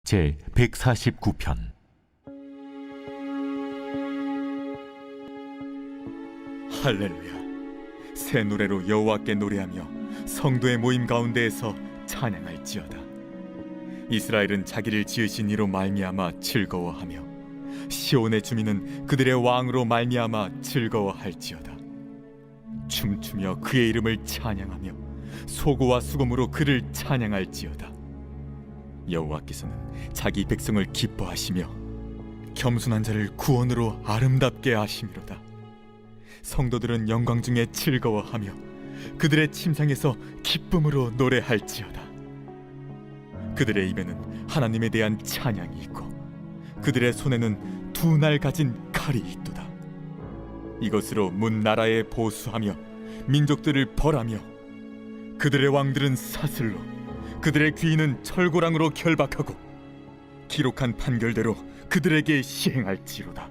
제 149편. 할렐루야. 새 노래로 여호와께 노래하며 성도의 모임 가운데에서 찬양할지어다. 이스라엘은 자기를 지으신 이로 말미암아 즐거워하며 시온의 주민은 그들의 왕으로 말미암아 즐거워할지어다. 춤추며 그의 이름을 찬양하며 소고와 수금으로 그를 찬양할지어다. 여호와께서는 자기 백성을 기뻐하시며 겸손한 자를 구원으로 아름답게 하심이로다. 성도들은 영광 중에 즐거워하며 그들의 침상에서 기쁨으로 노래할지어다. 그들의 입에는 하나님에 대한 찬양이 있고 그들의 손에는 두 날 가진 칼이 있도다. 이것으로 문 나라에 보수하며 민족들을 벌하며 그들의 왕들은 사슬로 그들의 귀인은 철고랑으로 결박하고 기록한 판결대로 그들에게 시행할지로다.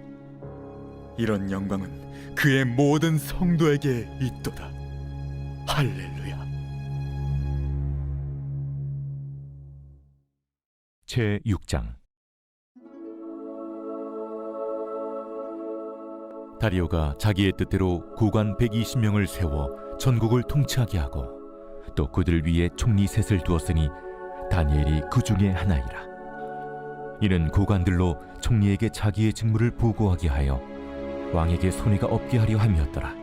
이런 영광은 그의 모든 성도에게 있도다. 할렐루야. 제 6장. 다리오가 자기의 뜻대로 고관 120명을 세워 전국을 통치하게 하고 또 그들 위에 총리 셋을 두었으니 다니엘이 그 중에 하나이라. 이는 고관들로 총리에게 자기의 직무를 보고하게 하여 왕에게 손해가 없게 하려 함이었더라.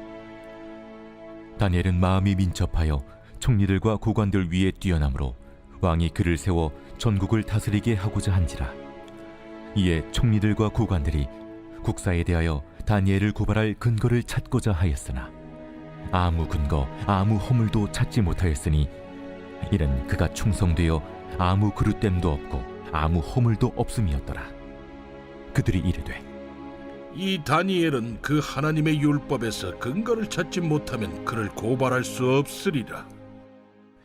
다니엘은 마음이 민첩하여 총리들과 고관들 위에 뛰어나므로 왕이 그를 세워 전국을 다스리게 하고자 한지라. 이에 총리들과 고관들이 국사에 대하여 다니엘을 고발할 근거를 찾고자 하였으나 아무 근거 아무 허물도 찾지 못하였으니 이는 그가 충성되어 아무 그릇됨도 없고 아무 허물도 없음이었더라. 그들이 이르되 이 다니엘은 그 하나님의 율법에서 근거를 찾지 못하면 그를 고발할 수 없으리라.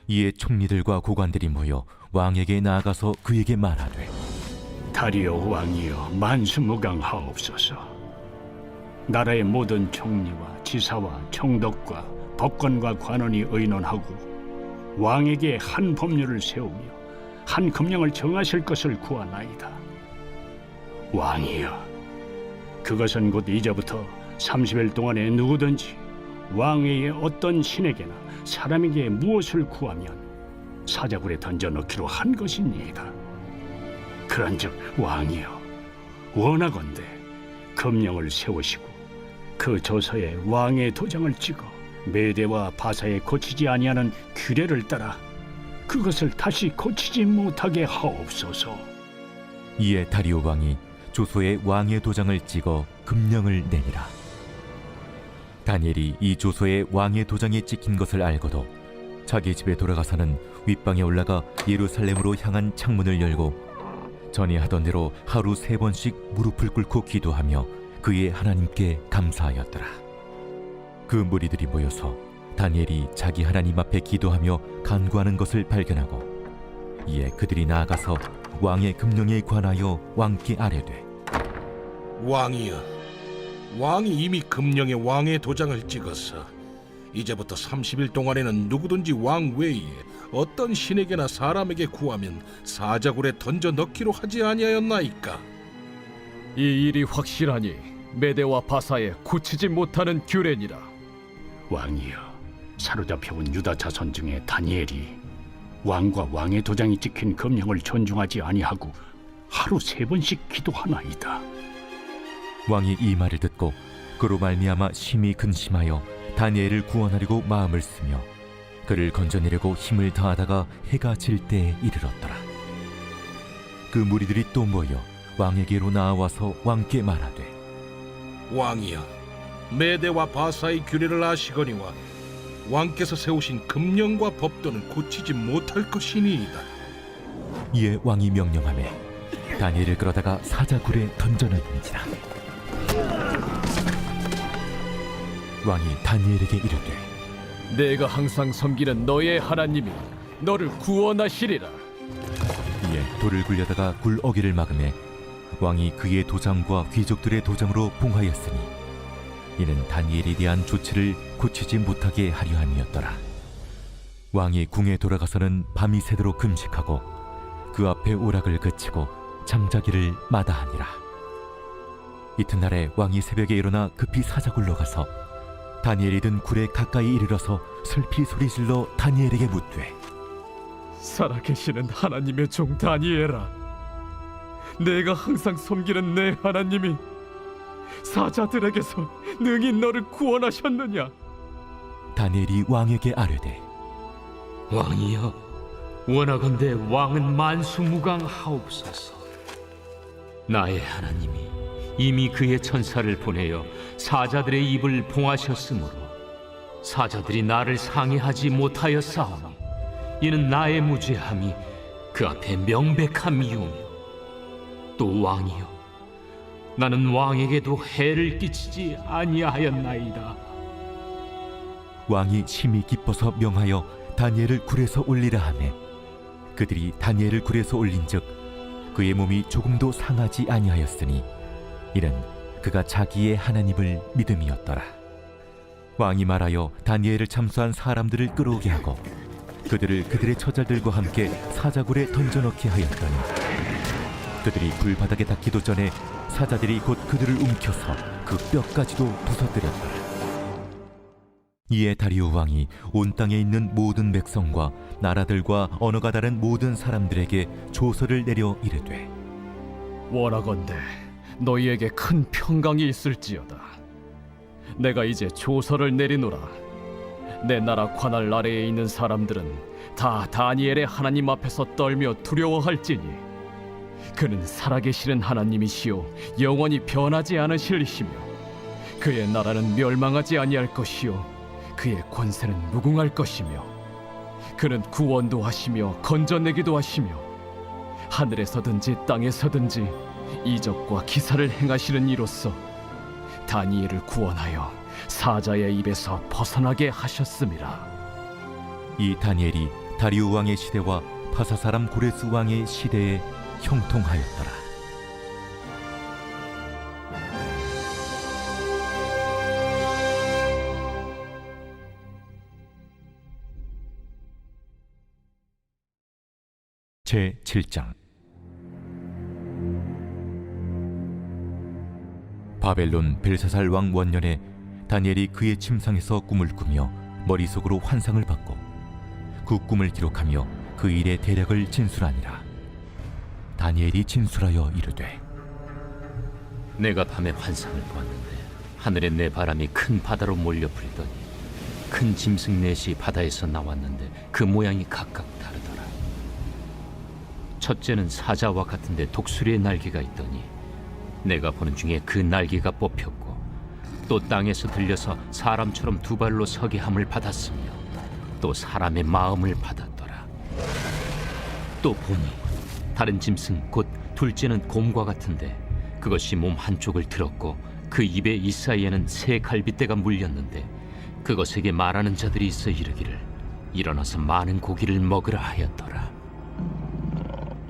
이에 총리들과 고관들이 모여 왕에게 나아가서 그에게 말하되 다리오 왕이여 만수무강하옵소서. 나라의 모든 총리와 지사와 총독과 법관과 관원이 의논하고 왕에게 한 법률을 세우며 한 금령을 정하실 것을 구하나이다. 왕이여, 그것은 곧 이제부터 30일 동안에 누구든지 왕외의 어떤 신에게나 사람에게 무엇을 구하면 사자굴에 던져넣기로 한 것이니이다. 그런즉 왕이여, 원하건대 금령을 세우시고 그 조서에 왕의 도장을 찍어 메대와 바사에 고치지 아니하는 규례를 따라 그것을 다시 고치지 못하게 하옵소서. 이에 다리오 왕이 조서에 왕의 도장을 찍어 금령을 내니라. 다니엘이 이 조서에 왕의 도장이 찍힌 것을 알고도 자기 집에 돌아가서는 윗방에 올라가 예루살렘으로 향한 창문을 열고 전에 하던 대로 하루 3번씩 무릎을 꿇고 기도하며 그의 하나님께 감사하였더라. 그 무리들이 모여서 다니엘이 자기 하나님 앞에 기도하며 간구하는 것을 발견하고 이에 그들이 나아가서 왕의 금령에 관하여 왕께 아뢰되 왕이여, 왕이 이미 금령에 왕의 도장을 찍어서 이제부터 30일 동안에는 누구든지 왕 외에 어떤 신에게나 사람에게 구하면 사자굴에 던져 넣기로 하지 아니하였나이까? 이 일이 확실하니 메대와 바사에 고치지 못하는 규례니라. 왕이여, 사로잡혀온 유다 자손 중에 다니엘이 왕과 왕의 도장이 찍힌 금령을 존중하지 아니하고 하루 3번씩 기도하나이다. 왕이 이 말을 듣고 그로 말미암아 심히 근심하여 다니엘을 구원하려고 마음을 쓰며 그를 건져내려고 힘을 다하다가 해가 질 때에 이르렀더라. 그 무리들이 또 모여 왕에게로 나와서 왕께 말하되 왕이여, 메대와 바사의 규례를 아시거니와 왕께서 세우신 금령과 법도는 고치지 못할 것이니이다. 이에 왕이 명령하매 다니엘을 끌어다가 사자굴에 던져넣은지라. 왕이 다니엘에게 이르되 내가 항상 섬기는 너의 하나님이 너를 구원하시리라. 이에 돌을 굴려다가 굴 어기를 막음에 왕이 그의 도장과 귀족들의 도장으로 봉하였으니 이는 다니엘에 대한 조치를 고치지 못하게 하려 함이었더라. 왕이 궁에 돌아가서는 밤이 새도록 금식하고 그 앞에 오락을 그치고 잠자기를 마다하니라. 이튿날에 왕이 새벽에 일어나 급히 사자굴로 가서 다니엘이 든 굴에 가까이 이르러서 슬피 소리질러 다니엘에게 묻되, 살아계시는 하나님의 종 다니엘아, 내가 항상 섬기는 내 하나님이 사자들에게서 능히 너를 구원하셨느냐? 다니엘이 왕에게 아뢰되, 왕이여, 원하건대 왕은 만수무강하옵소서. 나의 하나님이 이미 그의 천사를 보내어 사자들의 입을 봉하셨으므로 사자들이 나를 상해하지 못하였사오니 이는 나의 무죄함이 그 앞에 명백함이오며, 또 왕이여, 나는 왕에게도 해를 끼치지 아니하였나이다. 왕이 심히 기뻐서 명하여 다니엘을 굴에서 올리라 하매 그들이 다니엘을 굴에서 올린즉 그의 몸이 조금도 상하지 아니하였으니 이는 그가 자기의 하나님을 믿음이었더라. 왕이 말하여 다니엘을 참수한 사람들을 끌어오게 하고 그들을 그들의 처자들과 함께 사자굴에 던져넣게 하였더니 그들이 불바닥에 닿기도 전에 사자들이 곧 그들을 움켜서 그 뼈까지도 부서뜨렸더라. 이에 다리오 왕이 온 땅에 있는 모든 백성과 나라들과 언어가 다른 모든 사람들에게 조서를 내려 이르되, 원하건대 너희에게 큰 평강이 있을지어다. 내가 이제 조서를 내리노라. 내 나라 관할 아래에 있는 사람들은 다 다니엘의 하나님 앞에서 떨며 두려워할지니 그는 살아계시는 하나님이시요 영원히 변하지 않으실 이시며 그의 나라는 멸망하지 아니할 것이요 그의 권세는 무궁할 것이며 그는 구원도 하시며 건져내기도 하시며 하늘에서든지 땅에서든지 이적과 기사를 행하시는 이로써 다니엘을 구원하여 사자의 입에서 벗어나게 하셨음이라. 이 다니엘이 다리오 왕의 시대와 파사 사람 고레스 왕의 시대에 형통하였더라. 제 7장. 바벨론 벨사살 왕 원년에 다니엘이 그의 침상에서 꿈을 꾸며 머릿속으로 환상을 받고 그 꿈을 기록하며 그 일의 대략을 진술하니라. 다니엘이 진술하여 이르되, 내가 밤에 환상을 보았는데 하늘에 내 바람이 큰 바다로 몰려 불더니 큰 짐승 넷이 바다에서 나왔는데 그 모양이 각각 다르더라. 첫째는 사자와 같은데 독수리의 날개가 있더니 내가 보는 중에 그 날개가 뽑혔고 또 땅에서 들려서 사람처럼 두 발로 서게 함을 받았으며 또 사람의 마음을 받았더라. 또 보니 다른 짐승 곧 둘째는 곰과 같은데 그것이 몸 한쪽을 들었고 그 입에 이 사이에는 새 갈빗대가 물렸는데 그것에게 말하는 자들이 있어 이르기를 일어나서 많은 고기를 먹으라 하였더라.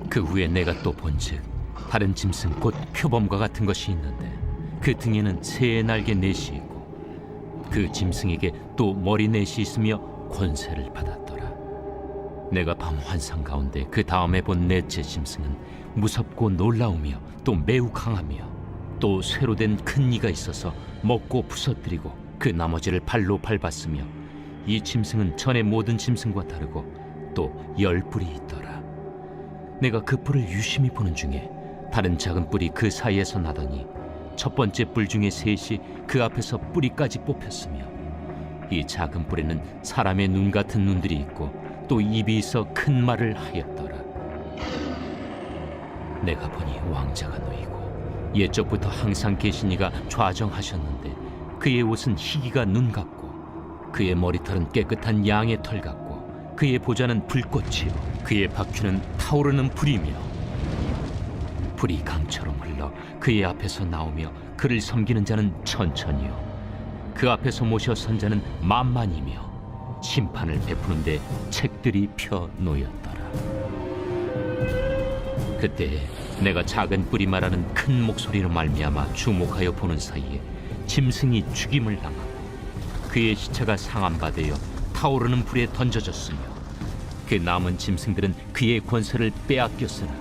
그 후에 내가 또 본즉 다른 짐승 곧 표범과 같은 것이 있는데 그 등에는 새의 날개 넷이 있고 그 짐승에게 또 머리 넷이 있으며 권세를 받았더라. 내가 밤 환상 가운데 그 다음에 본 넷째 짐승은 무섭고 놀라우며 또 매우 강하며 또 쇠로 된 큰 이가 있어서 먹고 부서뜨리고 그 나머지를 발로 밟았으며 이 짐승은 전의 모든 짐승과 다르고 또 10뿔이 있더라. 내가 그 뿔을 유심히 보는 중에 다른 작은 뿔이 그 사이에서 나더니 첫 번째 뿔 중에 셋이 그 앞에서 뿌리까지 뽑혔으며 이 작은 뿔에는 사람의 눈 같은 눈들이 있고 또 입이 있어 큰 말을 하였더라. 내가 보니 왕자가 놓이고 옛적부터 항상 계신 이가 좌정하셨는데 그의 옷은 희기가 눈 같고 그의 머리털은 깨끗한 양의 털 같고 그의 보좌는 불꽃이요 그의 바퀴는 타오르는 불이며 불이 강처럼 흘러 그의 앞에서 나오며 그를 섬기는 자는 천천히요 그 앞에서 모셔 선 자는 만만이며 심판을 베푸는데 책들이 펴 놓였더라. 그때 내가 작은 뿔이 말하는 큰 목소리로 말미암아 주목하여 보는 사이에 짐승이 죽임을 당하고 그의 시체가 상함받아 타오르는 불에 던져졌으며 그 남은 짐승들은 그의 권세를 빼앗겼으나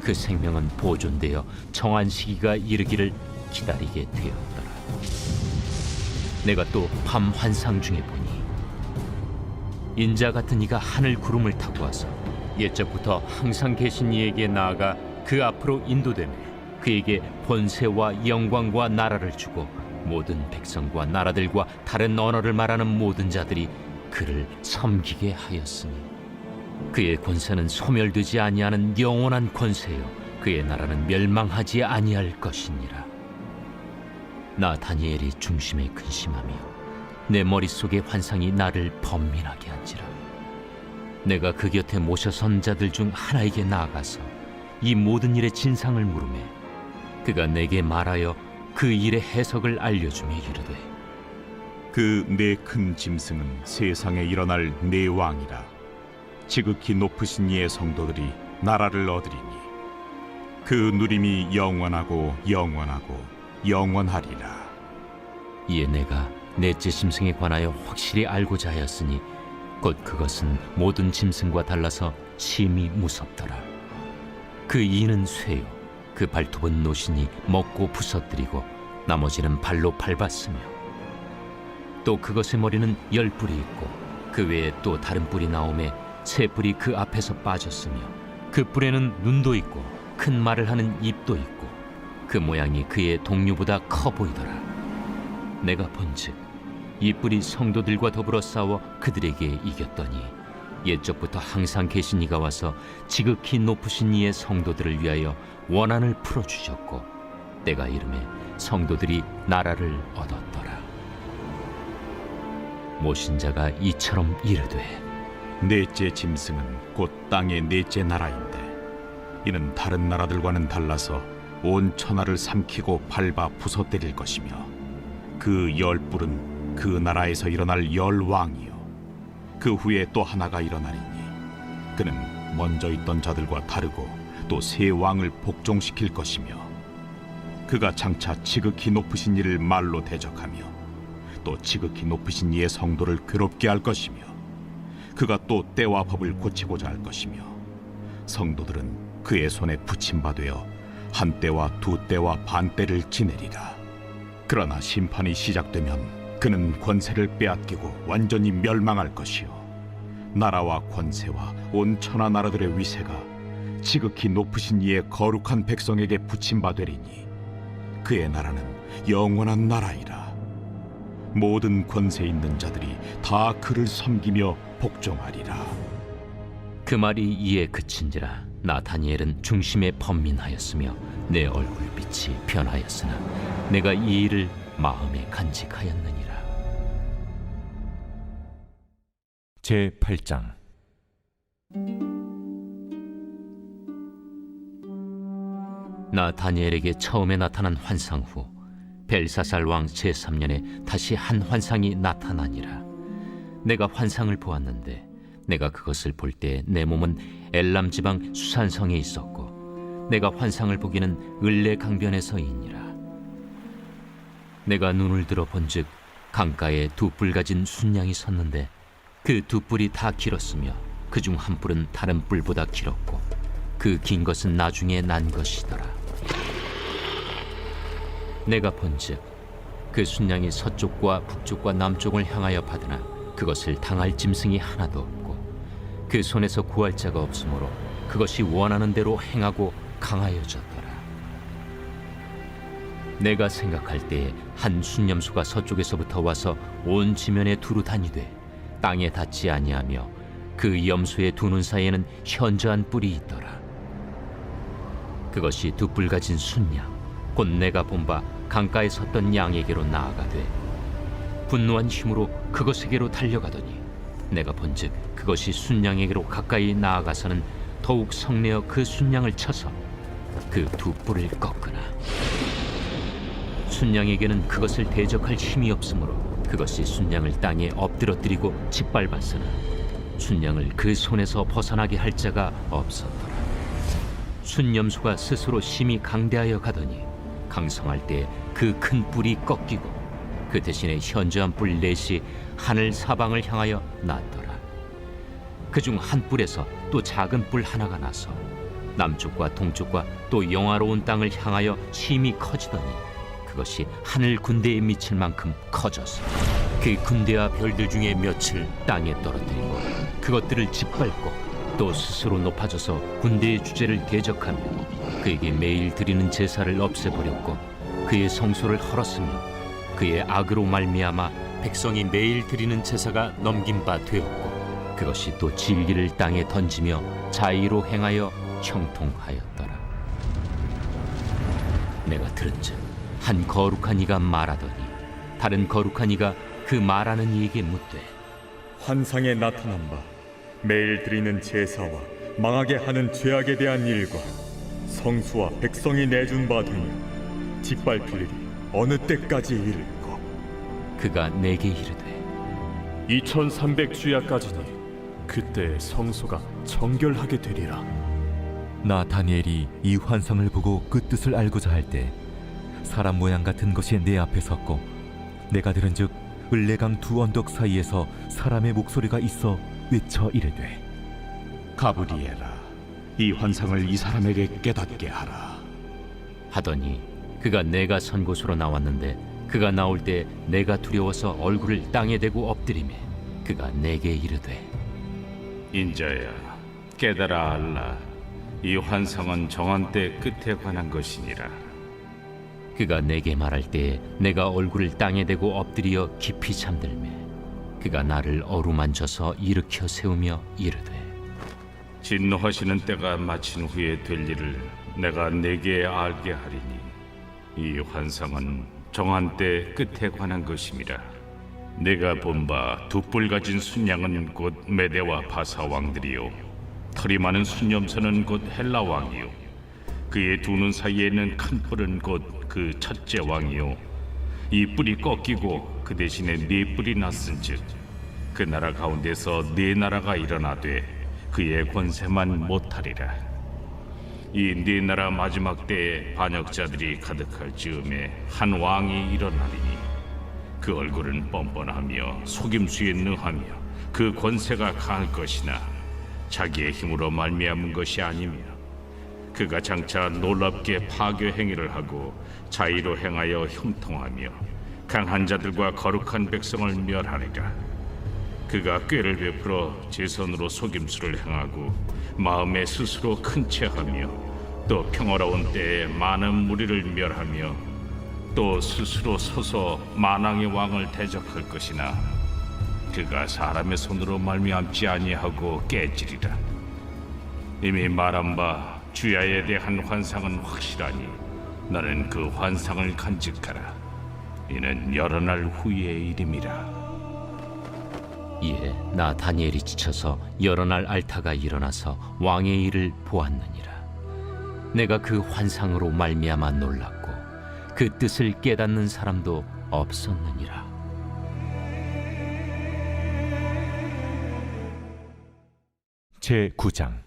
그 생명은 보존되어 정한 시기가 이르기를 기다리게 되었더라. 내가 또 밤 환상 중에 보니 인자 같은 이가 하늘 구름을 타고 와서 옛적부터 항상 계신 이에게 나아가 그 앞으로 인도되며 그에게 권세와 영광과 나라를 주고 모든 백성과 나라들과 다른 언어를 말하는 모든 자들이 그를 섬기게 하였으니 그의 권세는 소멸되지 아니하는 영원한 권세요 그의 나라는 멸망하지 아니할 것이니라. 나 다니엘이 중심에 근심하며 내 머릿속의 환상이 나를 번민하게 한지라. 내가 그 곁에 모셔 선 자들 중 하나에게 나아가서 이 모든 일의 진상을 물으매 그가 내게 말하여 그 일의 해석을 알려주며 이르되 그 네 큰 짐승은 세상에 일어날 네 왕이라. 지극히 높으신 이의 성도들이 나라를 얻으리니 그 누림이 영원하고 영원하고 영원하리라. 이에 내가 넷째 짐승에 관하여 확실히 알고자 하였으니 곧 그것은 모든 짐승과 달라서 심히 무섭더라. 그 이는 쇠요 그 발톱은 노신이 먹고 부서뜨리고 나머지는 발로 밟았으며 또 그것의 머리는 10뿔이 있고 그 외에 또 다른 뿔이 나오매 세 뿔이 그 앞에서 빠졌으며 그 뿔에는 눈도 있고 큰 말을 하는 입도 있고 그 모양이 그의 동류보다 커 보이더라. 내가 본즉 이 뿔이 성도들과 더불어 싸워 그들에게 이겼더니 옛적부터 항상 계신 이가 와서 지극히 높으신 이의 성도들을 위하여 원한을 풀어주셨고 때가 이름에 성도들이 나라를 얻었더라. 모신 자가 이처럼 이르되 넷째 짐승은 곧 땅의 넷째 나라인데 이는 다른 나라들과는 달라서 온 천하를 삼키고 밟아 부서뜨릴 것이며 그 10뿔은 그 나라에서 일어날 10왕이요 그 후에 또 하나가 일어나리니 그는 먼저 있던 자들과 다르고 또 새 왕을 복종시킬 것이며 그가 장차 지극히 높으신 이를 말로 대적하며 또 지극히 높으신 이의 성도를 괴롭게 할 것이며 그가 또 때와 법을 고치고자 할 것이며 성도들은 그의 손에 붙임바되어 한 때와 두 때와 반 때를 지내리라. 그러나 심판이 시작되면 그는 권세를 빼앗기고 완전히 멸망할 것이요 나라와 권세와 온 천하 나라들의 위세가 지극히 높으신 이의 거룩한 백성에게 붙임바되리니 그의 나라는 영원한 나라이라. 모든 권세 있는 자들이 다 그를 섬기며 복종하리라. 그 말이 이에 그친지라. 나 다니엘은 중심에 번민하였으며 내 얼굴빛이 변하였으나 내가 이 일을 마음에 간직하였느니라. 제8장 나 다니엘에게 처음에 나타난 환상 후 벨사살 왕 제3년에 다시 한 환상이 나타나니라. 내가 환상을 보았는데 내가 그것을 볼 때 내 몸은 엘람 지방 수산성에 있었고 내가 환상을 보기는 을레 강변에서이니라. 내가 눈을 들어 본즉 강가에 두 뿔 가진 순양이 섰는데 그 두 뿔이 다 길었으며 그중 한 뿔은 다른 뿔보다 길었고 그 긴 것은 나중에 난 것이더라. 내가 본즉 그 순양이 서쪽과 북쪽과 남쪽을 향하여 받으나 그것을 당할 짐승이 하나도 없고 그 손에서 구할 자가 없으므로 그것이 원하는 대로 행하고 강하여졌더라. 내가 생각할 때에 한 순념수가 서쪽에서부터 와서 온 지면에 두루 다니되 땅에 닿지 아니하며 그 염소의 두 눈 사이에는 현저한 뿔이 있더라. 그것이 두 뿔 가진 순양 곧 내가 본 바 강가에 섰던 양에게로 나아가되 분노한 힘으로 그것에게로 달려가더니 내가 본즉 그것이 순양에게로 가까이 나아가서는 더욱 성내어 그 순양을 쳐서 그 두 뿔을 꺾으나 순양에게는 그것을 대적할 힘이 없으므로 그것이 순양을 땅에 엎드러뜨리고 짓밟았으나 순양을 그 손에서 벗어나게 할 자가 없었더라. 순염소가 스스로 심히 강대하여 가더니 강성할 때 그 큰 뿔이 꺾이고 그 대신에 현저한 뿔 넷이 하늘 사방을 향하여 났더라. 그중 한 뿔에서 또 작은 뿔 하나가 나서 남쪽과 동쪽과 또 영화로운 땅을 향하여 심히 커지더니 그것이 하늘 군대에 미칠 만큼 커져서 그 군대와 별들 중에 몇을 땅에 떨어뜨리고 그것들을 짓밟고 또 스스로 높아져서 군대의 주제를 대적하며 그에게 매일 드리는 제사를 없애버렸고 그의 성소를 헐었으며 그의 악으로 말미암아 백성이 매일 드리는 제사가 넘긴 바 되었고 그것이 또 진리를 땅에 던지며 자의로 행하여 형통하였더라. 내가 들은즉 한 거룩한 이가 말하더니 다른 거룩한 이가 그 말하는 이에게 묻되 환상에 나타난 바 매일 드리는 제사와 망하게 하는 죄악에 대한 일과 성수와 백성이 내준 바 되니 짓밟힐 일이 어느 때까지 이를꼬. 그가 내게 이르되 2300주야까지니 그때 성소가 정결하게 되리라. 나 다니엘이 이 환상을 보고 그 뜻을 알고자 할 때 사람 모양 같은 것이 내 앞에 섰고 내가 들은즉 을레강 두 언덕 사이에서 사람의 목소리가 있어 외쳐 이르되 가브리엘아, 이 환상을 이 사람에게 깨닫게 하라. 하더니 그가 내가 선 곳으로 나왔는데 그가 나올 때 내가 두려워서 얼굴을 땅에 대고 엎드리매 그가 내게 이르되 인자야, 깨달아 알라. 이 환상은 정한 때 끝에 관한 것이니라. 그가 내게 말할 때에 내가 얼굴을 땅에 대고 엎드려 깊이 잠들매 그가 나를 어루만져서 일으켜 세우며 이르되 진노하시는 때가 마친 후에 될 일을 내가 네게 알게 하리니 이 환상은 정한 때 끝에 관한 것임이라. 내가 본 바 두 뿔 가진 순양은 곧 메대와 바사 왕들이요 털이 많은 순염소는 곧 헬라 왕이요 그의 두 눈 사이에 있는 큰 뿔은 곧 그 첫째 왕이요 이 뿔이 꺾이고 그 대신에 네 뿔이 났은즉 그 나라 가운데서 네 나라가 일어나되 그의 권세만 못하리라. 이 네 나라 마지막 때에 반역자들이 가득할 즈음에 한 왕이 일어나리니 그 얼굴은 뻔뻔하며 속임수에 능하며 그 권세가 강할 것이나 자기의 힘으로 말미암은 것이 아니며 그가 장차 놀랍게 파괴 행위를 하고 자의로 행하여 형통하며 강한 자들과 거룩한 백성을 멸하리라. 그가 꾀를 베풀어 제 손으로 속임수를 행하고 마음에 스스로 큰 체하며 또 평화로운 때에 많은 무리를 멸하며 또 스스로 서서 만왕의 왕을 대적할 것이나 그가 사람의 손으로 말미암지 아니하고 깨지리라. 이미 말한 바 주야에 대한 환상은 확실하니 나는 그 환상을 간직하라. 이는 여러 날 후의 일임이라. 이에 나 다니엘이 지쳐서 여러 날 앓다가 일어나서 왕의 일을 보았느니라. 내가 그 환상으로 말미암아 놀랐고 그 뜻을 깨닫는 사람도 없었느니라. 제 9장.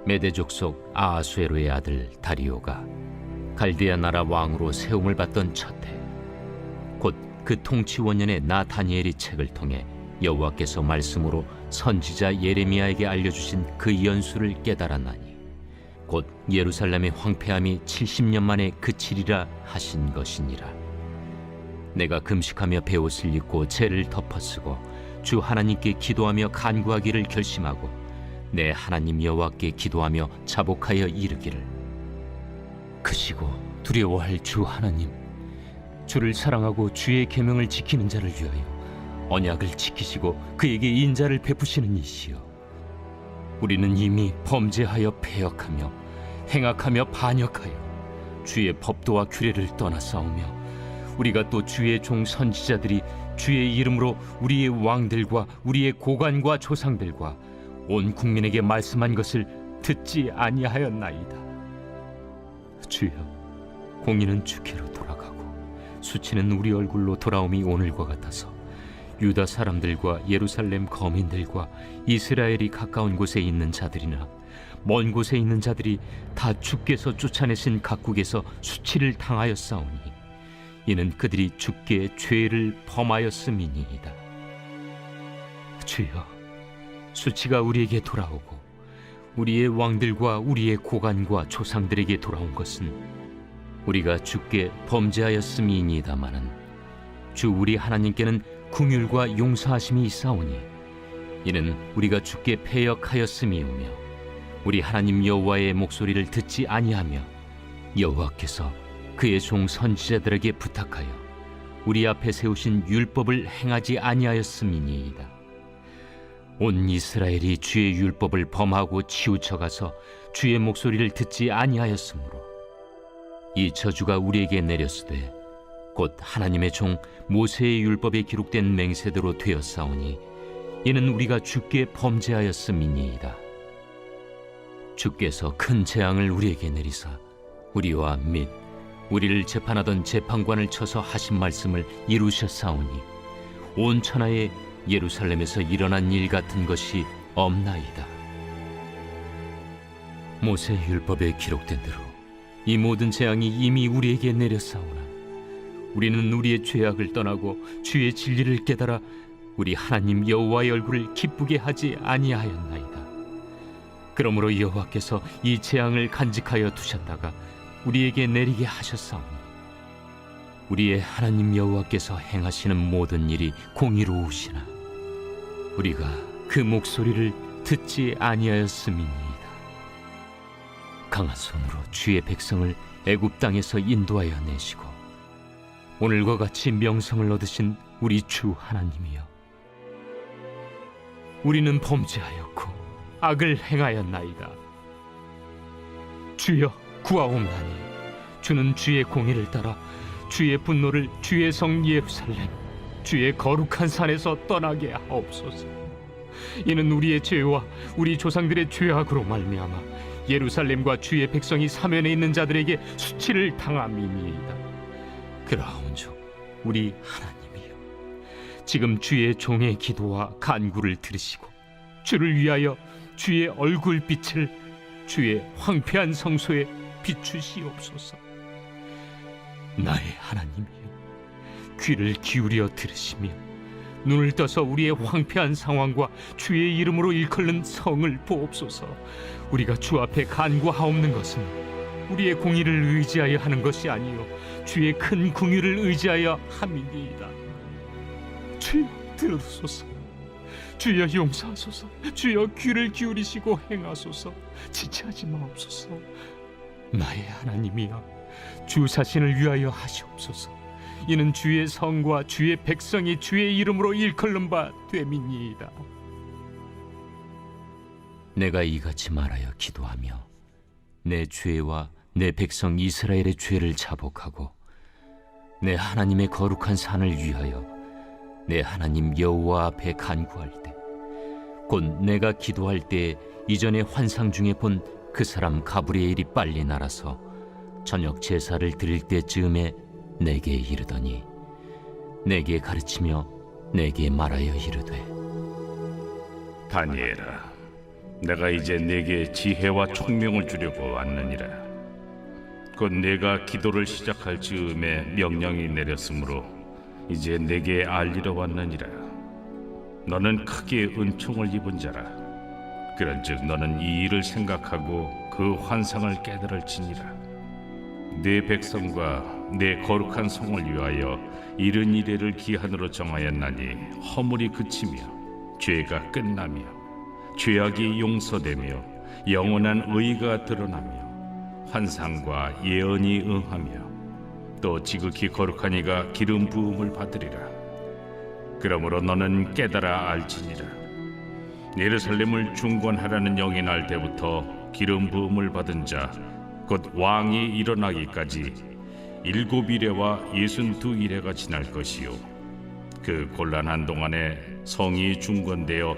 메대 족속 아하수에로의 아들 다리오가 갈대아 나라 왕으로 세움을 받던 첫해 곧 그 통치 원년에 나 다니엘이 책을 통해 여호와께서 말씀으로 선지자 예레미야에게 알려주신 그 연수를 깨달았나니 곧 예루살렘의 황폐함이 70년 만에 그치리라 하신 것이니라. 내가 금식하며 베옷을 입고 죄를 덮어쓰고 주 하나님께 기도하며 간구하기를 결심하고 내 하나님 여호와께 기도하며 자복하여 이르기를 크시고 두려워할 주 하나님, 주를 사랑하고 주의 계명을 지키는 자를 위하여 언약을 지키시고 그에게 인자를 베푸시는 이시여, 우리는 이미 범죄하여 패역하며 행악하며 반역하여 주의 법도와 규례를 떠나싸우며 우리가 또 주의 종 선지자들이 주의 이름으로 우리의 왕들과 우리의 고관과 조상들과 온 국민에게 말씀한 것을 듣지 아니하였나이다. 주여, 공의는 주께로 돌아가고 수치는 우리 얼굴로 돌아옴이 오늘과 같아서 유다 사람들과 예루살렘 거민들과 이스라엘이 가까운 곳에 있는 자들이나 먼 곳에 있는 자들이 다 주께서 쫓아내신 각국에서 수치를 당하였사오니 이는 그들이 주께 죄를 범하였음이니이다. 주여, 수치가 우리에게 돌아오고 우리의 왕들과 우리의 고관과 조상들에게 돌아온 것은 우리가 주께 범죄하였음이니이다마는 주 우리 하나님께는 긍휼과 용서하심이 있사오니 이는 우리가 주께 패역하였음이오며 우리 하나님 여호와의 목소리를 듣지 아니하며 여호와께서 그의 종 선지자들에게 부탁하여 우리 앞에 세우신 율법을 행하지 아니하였음이니이다. 온 이스라엘이 주의 율법을 범하고 치우쳐가서 주의 목소리를 듣지 아니하였으므로 이 저주가 우리에게 내렸으되 곧 하나님의 종 모세의 율법에 기록된 맹세대로 되었사오니 이는 우리가 주께 범죄하였음이니이다. 주께서 큰 재앙을 우리에게 내리사 우리와 및 우리를 재판하던 재판관을 쳐서 하신 말씀을 이루셨사오니 온 천하에 예루살렘에서 일어난 일 같은 것이 없나이다. 모세 율법에 기록된 대로 이 모든 재앙이 이미 우리에게 내렸사오나 우리는 우리의 죄악을 떠나고 주의 진리를 깨달아 우리 하나님 여호와의 얼굴을 기쁘게 하지 아니하였나이다. 그러므로 여호와께서 이 재앙을 간직하여 두셨다가 우리에게 내리게 하셨사오니 우리의 하나님 여호와께서 행하시는 모든 일이 공의로우시나 우리가 그 목소리를 듣지 아니하였음이니이다. 강한 손으로 주의 백성을 애굽 땅에서 인도하여 내시고 오늘과 같이 명성을 얻으신 우리 주 하나님이여, 우리는 범죄하였고 악을 행하였나이다. 주여 구하옵나니 주는 주의 공의를 따라 주의 분노를 주의 성 예루살렘 주의 거룩한 산에서 떠나게 하옵소서. 이는 우리의 죄와 우리 조상들의 죄악으로 말미암아 예루살렘과 주의 백성이 사면에 있는 자들에게 수치를 당함이니이다. 그러온즉 우리 하나님이여, 지금 주의 종의 기도와 간구를 들으시고 주를 위하여 주의 얼굴빛을 주의 황폐한 성소에 비추시옵소서. 나의 하나님이여, 귀를 기울여 들으시며 눈을 떠서 우리의 황폐한 상황과 주의 이름으로 일컬는 성을 보옵소서. 우리가 주 앞에 간구하옵는 것은 우리의 공의를 의지하여 하는 것이 아니요 주의 큰 긍휼을 의지하여 함이니이다. 주여 들으소서. 주여 용서하소서. 주여 귀를 기울이시고 행하소서. 지체하지 마옵소서. 나의 하나님이여, 주 자신을 위하여 하시옵소서. 이는 주의 성과 주의 백성이 주의 이름으로 일컬는 바 됨이니이다. 내가 이같이 말하여 기도하며 내 죄와 내 백성 이스라엘의 죄를 자복하고 내 하나님의 거룩한 산을 위하여 내 하나님 여호와 앞에 간구할 때, 곧 내가 기도할 때 이전에 환상 중에 본 그 사람 가브리엘이 빨리 날아서 저녁 제사를 드릴 때쯤에 내게 이르더니 내게 가르치며 내게 말하여 이르되, 다니엘아, 내가 이제 내게 지혜와 총명을 주려고 왔느니라. 곧 내가 기도를 시작할 즈음에 명령이 내렸으므로 이제 내게 알리러 왔느니라. 너는 크게 은총을 입은 자라. 그런즉 너는 이 일을 생각하고 그 환상을 깨달을지니라. 내 백성과 내 거룩한 성을 위하여 이른 이래를 기한으로 정하였나니 허물이 그치며 죄가 끝나며 죄악이 용서되며 영원한 의가 드러나며 환상과 예언이 응하며 또 지극히 거룩한 이가 기름 부음을 받으리라. 그러므로 너는 깨달아 알지니라. 예루살렘을 중건하라는 영이 날 때부터 기름 부음을 받은 자 곧 왕이 일어나기까지 7이레와 62이레가 지날 것이요, 그 곤란한 동안에 성이 중건되어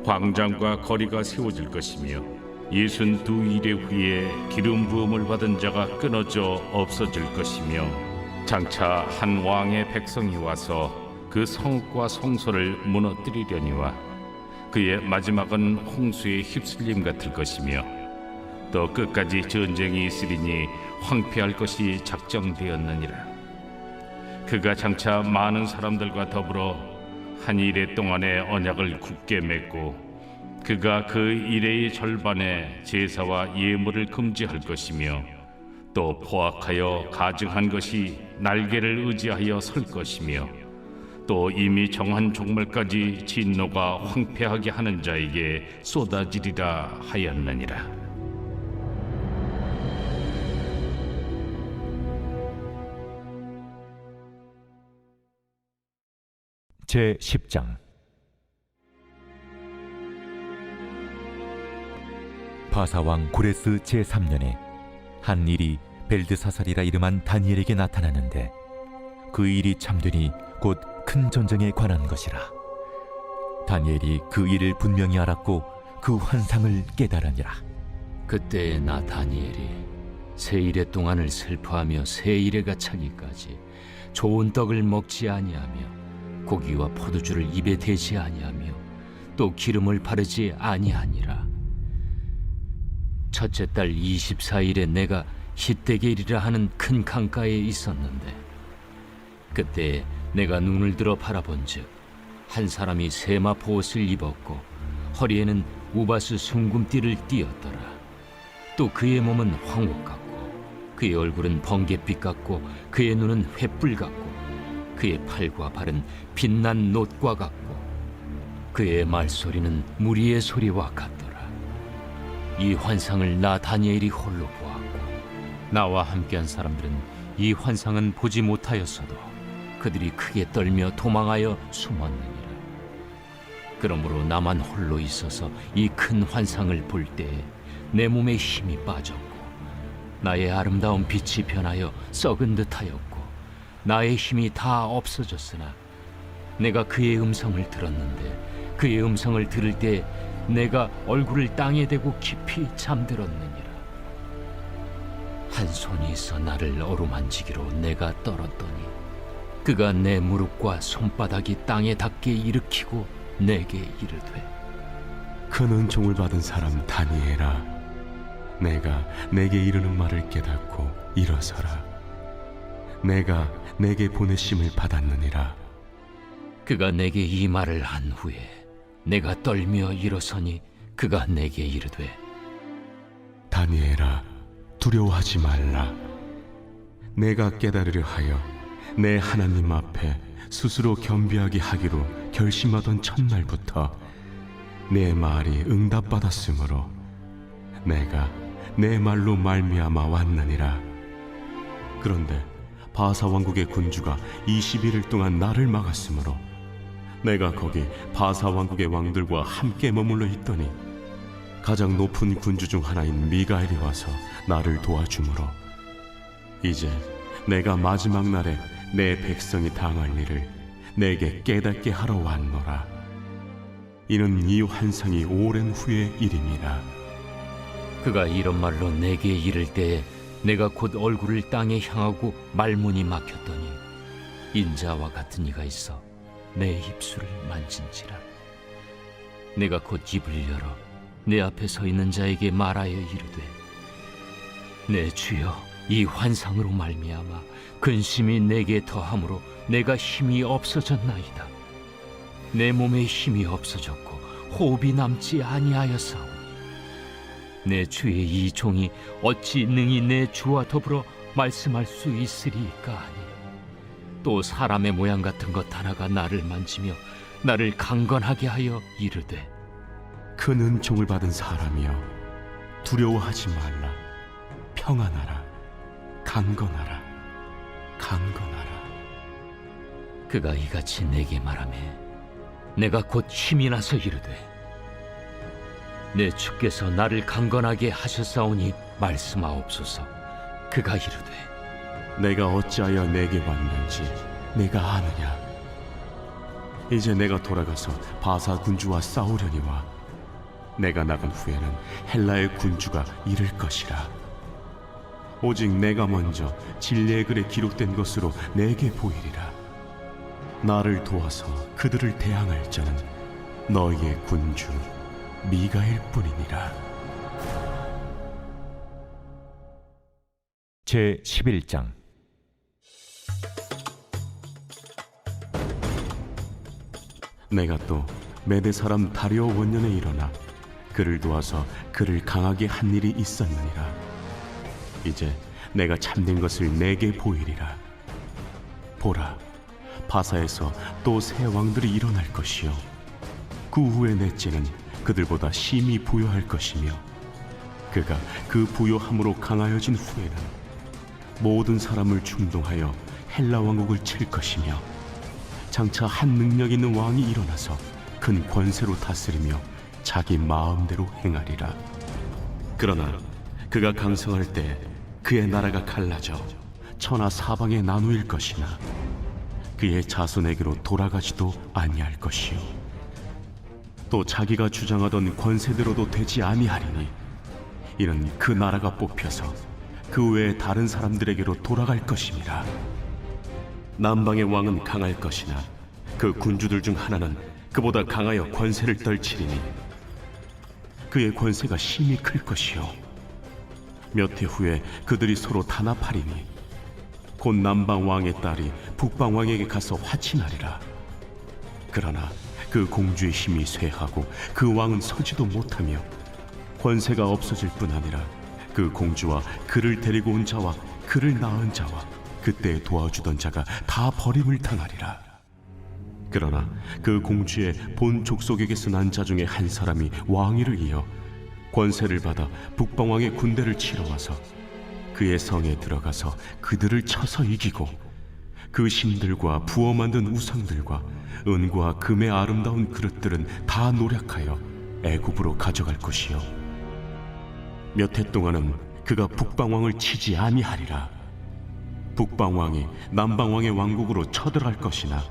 광장과 거리가 세워질 것이며 62이레 후에 기름 부음을 받은 자가 끊어져 없어질 것이며, 장차 한 왕의 백성이 와서 그 성과 성소를 무너뜨리려니와 그의 마지막은 홍수의 휩쓸림 같을 것이며, 또 끝까지 전쟁이 있으리니 황폐할 것이 작정되었느니라. 그가 장차 많은 사람들과 더불어 한 이레 동안의 언약을 굳게 맺고 그가 그 일의 절반에 제사와 예물을 금지할 것이며 또 포악하여 가증한 것이 날개를 의지하여 설 것이며 또 이미 정한 종말까지 진노가 황폐하게 하는 자에게 쏟아지리라 하였느니라. 제 10장. 바사왕 고레스 제 3년에 한 일이 벨드사살이라 이름한 다니엘에게 나타나는데 그 일이 참되니 곧 큰 전쟁에 관한 것이라. 다니엘이 그 일을 분명히 알았고 그 환상을 깨달으니라. 그때 나 다니엘이 세 일의 동안을 슬퍼하며 세 일에가 차기까지 좋은 떡을 먹지 아니하며 고기와 포도주를 입에 대지 아니하며 또 기름을 바르지 아니하니라. 첫째 달 24일에 내가 히데겔이라 하는 큰 강가에 있었는데 그때 내가 눈을 들어 바라본즉 한 사람이 세마포 옷을 입었고 허리에는 우바스 숭금띠를 띠었더라. 또 그의 몸은 황옥 같고 그의 얼굴은 번갯빛 같고 그의 눈은 횃불 같고 그의 팔과 발은 빛난 놋과 같고 그의 말소리는 무리의 소리와 같더라. 이 환상을 나 다니엘이 홀로 보았고 나와 함께한 사람들은 이 환상은 보지 못하였어도 그들이 크게 떨며 도망하여 숨었느니라. 그러므로 나만 홀로 있어서 이 큰 환상을 볼 때에 내 몸에 힘이 빠졌고 나의 아름다운 빛이 변하여 썩은 듯하였고 나의 힘이 다 없어졌으나 내가 그의 음성을 들었는데 그의 음성을 들을 때 내가 얼굴을 땅에 대고 깊이 잠들었느니라. 한 손이 있어 나를 어루만지기로 내가 떨었더니 그가 내 무릎과 손바닥이 땅에 닿게 일으키고 내게 이르되 큰 은총을 받은 사람 다니엘아, 내가 내게 이르는 말을 깨닫고 일어서라. 내가 내게 보내심을 받았느니라. 그가 내게 이 말을 한 후에 내가 떨며 일어서니 그가 내게 이르되 다니엘아, 두려워하지 말라. 내가 깨달으려 하여 내 하나님 앞에 스스로 겸비하게 하기로 결심하던 첫날부터 내 말이 응답받았으므로 내가 내 말로 말미암아 왔느니라. 그런데 바사 왕국의 군주가 21일 동안 나를 막았으므로 내가 거기 바사 왕국의 왕들과 함께 머물러 있더니 가장 높은 군주 중 하나인 미가엘이 와서 나를 도와주므로 이제 내가 마지막 날에 내 백성이 당할 일을 내게 깨닫게 하러 왔노라. 이는 이 환상이 오랜 후의 일임이라. 그가 이런 말로 내게 이를 때에 내가 곧 얼굴을 땅에 향하고 말문이 막혔더니 인자와 같은 이가 있어 내 입술을 만진지라. 내가 곧 입을 열어 내 앞에 서 있는 자에게 말하여 이르되 내 주여, 이 환상으로 말미암아 근심이 내게 더함으로 내가 힘이 없어졌나이다. 내 몸에 힘이 없어졌고 호흡이 남지 아니하였사오니 내 주의 이 종이 어찌 능히 내 주와 더불어 말씀할 수 있으리까 하니 또 사람의 모양 같은 것 하나가 나를 만지며 나를 강건하게 하여 이르되 큰 은총을 받은 사람이여, 두려워하지 말라. 평안하라. 강건하라. 강건하라. 그가 이같이 내게 말하매 내가 곧 힘이 나서 이르되 내 주께서 나를 강건하게 하셨사오니 말씀하옵소서. 그가 이르되 내가 어찌하여 내게 왔는지 내가 아느냐. 이제 내가 돌아가서 바사 군주와 싸우려니와 내가 나간 후에는 헬라의 군주가 이를 것이라. 오직 내가 먼저 진리의 글에 기록된 것으로 내게 보이리라. 나를 도와서 그들을 대항할 자는 너희의 군주 미가엘 뿐이니라. 제 11장. 내가 또 메대 사람 다리오 원년에 일어나 그를 도와서 그를 강하게 한 일이 있었느니라. 이제 내가 참된 것을 내게 보이리라. 보라, 바사에서 또 새 왕들이 일어날 것이요 그 후에 넷째는 그들보다 심히 부요할 것이며 그가 그 부요함으로 강하여진 후에는 모든 사람을 충동하여 헬라 왕국을 칠 것이며 장차 한 능력 있는 왕이 일어나서 큰 권세로 다스리며 자기 마음대로 행하리라. 그러나 그가 강성할 때 그의 나라가 갈라져 천하 사방에 나누일 것이나 그의 자손에게로 돌아가지도 아니할 것이요 또 자기가 주장하던 권세대로도 되지 아니하리니 이는 그 나라가 뽑혀서 그 외에 다른 사람들에게로 돌아갈 것임이라. 남방의 왕은 강할 것이나 그 군주들 중 하나는 그보다 강하여 권세를 떨치리니 그의 권세가 심히 클 것이요 몇 해 후에 그들이 서로 단합하리니 곧 남방 왕의 딸이 북방 왕에게 가서 화친하리라. 그러나 그 공주의 힘이 쇠하고 그 왕은 서지도 못하며 권세가 없어질 뿐 아니라 그 공주와 그를 데리고 온 자와 그를 낳은 자와 그때 도와주던 자가 다 버림을 당하리라. 그러나 그 공주의 본 족속에게서 난 자 중에 한 사람이 왕위를 이어 권세를 받아 북방 왕의 군대를 치러 와서 그의 성에 들어가서 그들을 쳐서 이기고 그 신들과 부어 만든 우상들과 은과 금의 아름다운 그릇들은 다 노략하여 애굽으로 가져갈 것이요 몇 해 동안은 그가 북방 왕을 치지 아니하리라. 북방 왕이 남방 왕의 왕국으로 쳐들어갈 것이나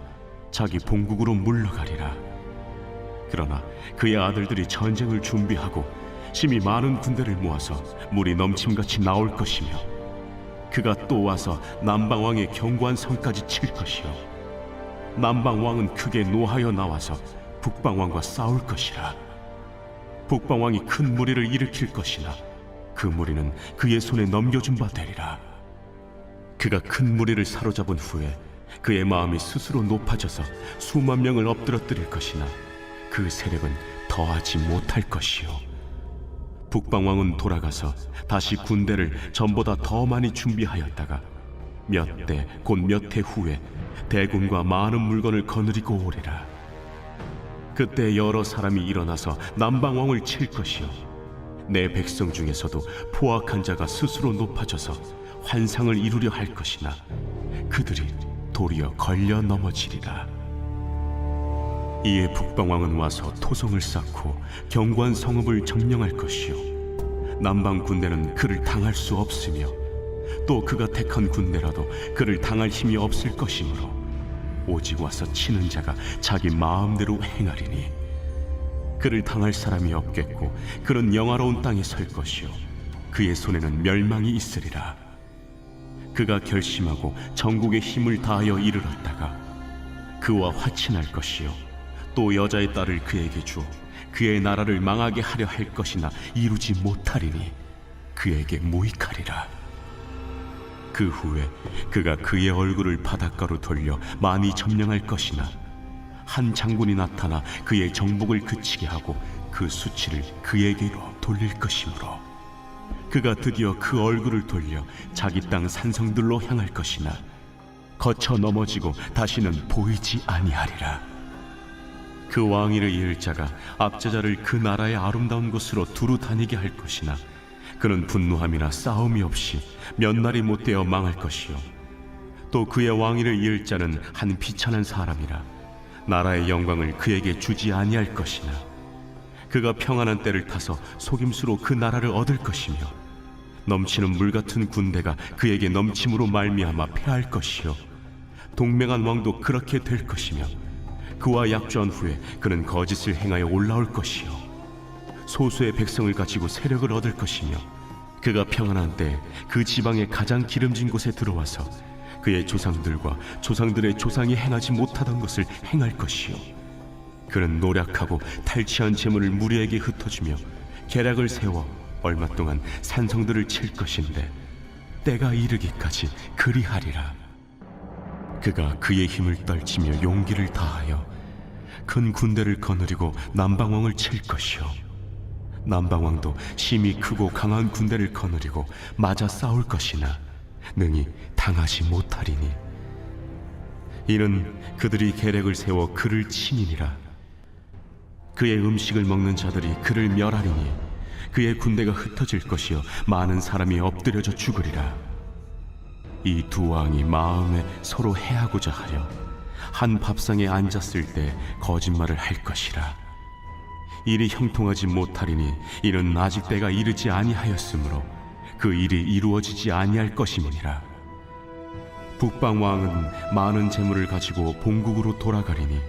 자기 본국으로 물러가리라. 그러나 그의 아들들이 전쟁을 준비하고 심히 많은 군대를 모아서 물이 넘침같이 나올 것이며 그가 또 와서 남방 왕의 견고한 성까지 칠 것이요 남방 왕은 크게 노하여 나와서 북방 왕과 싸울 것이라. 북방 왕이 큰 무리를 일으킬 것이나 그 무리는 그의 손에 넘겨준 바 되리라. 그가 큰 무리를 사로잡은 후에 그의 마음이 스스로 높아져서 수만 명을 엎드러뜨릴 것이나 그 세력은 더하지 못할 것이요 북방 왕은 돌아가서 다시 군대를 전보다 더 많이 준비하였다가 몇 대 곧 몇 해 후에 대군과 많은 물건을 거느리고 오리라. 그때 여러 사람이 일어나서 남방 왕을 칠 것이요 내 백성 중에서도 포악한 자가 스스로 높아져서 환상을 이루려 할 것이나 그들이 도리어 걸려 넘어지리라. 이에 북방 왕은 와서 토성을 쌓고 견고한 성읍을 점령할 것이요 남방 군대는 그를 당할 수 없으며 또 그가 택한 군대라도 그를 당할 힘이 없을 것이므로 오직 와서 치는 자가 자기 마음대로 행하리니 그를 당할 사람이 없겠고 그는 영화로운 땅에 설 것이요 그의 손에는 멸망이 있으리라. 그가 결심하고 전국의 힘을 다하여 이르렀다가 그와 화친할 것이요 또 여자의 딸을 그에게 주어 그의 나라를 망하게 하려 할 것이나 이루지 못하리니 그에게 모익하리라. 그 후에 그가 그의 얼굴을 바닷가로 돌려 많이 점령할 것이나 한 장군이 나타나 그의 정복을 그치게 하고 그 수치를 그에게로 돌릴 것이므로 그가 드디어 그 얼굴을 돌려 자기 땅 산성들로 향할 것이나 거쳐 넘어지고 다시는 보이지 아니하리라. 그 왕위를 이을 자가 압제자를 그 나라의 아름다운 곳으로 두루 다니게 할 것이나 그는 분노함이나 싸움이 없이 몇 날이 못되어 망할 것이요 또 그의 왕위를 이을 자는 한 비천한 사람이라 나라의 영광을 그에게 주지 아니할 것이나 그가 평안한 때를 타서 속임수로 그 나라를 얻을 것이며 넘치는 물 같은 군대가 그에게 넘침으로 말미암아 패할 것이요 동맹한 왕도 그렇게 될 것이며 그와 약조한 후에 그는 거짓을 행하여 올라올 것이요 소수의 백성을 가지고 세력을 얻을 것이며 그가 평안한 때 그 지방의 가장 기름진 곳에 들어와서 그의 조상들과 조상들의 조상이 행하지 못하던 것을 행할 것이요 그는 노략하고 탈취한 재물을 무리에게 흩어주며 계략을 세워 얼마 동안 산성들을 칠 것인데 때가 이르기까지 그리하리라. 그가 그의 힘을 떨치며 용기를 다하여 큰 군대를 거느리고 남방왕을 칠 것이요 남방왕도 심히 크고 강한 군대를 거느리고 맞아 싸울 것이나 능히 당하지 못하리니 이는 그들이 계략을 세워 그를 치민이라. 그의 음식을 먹는 자들이 그를 멸하리니 그의 군대가 흩어질 것이요 많은 사람이 엎드려져 죽으리라. 이 두 왕이 마음에 서로 해하고자 하려 한 밥상에 앉았을 때 거짓말을 할 것이라. 일이 형통하지 못하리니 이는 아직 때가 이르지 아니하였으므로 그 일이 이루어지지 아니할 것임이니라. 북방 왕은 많은 재물을 가지고 본국으로 돌아가리니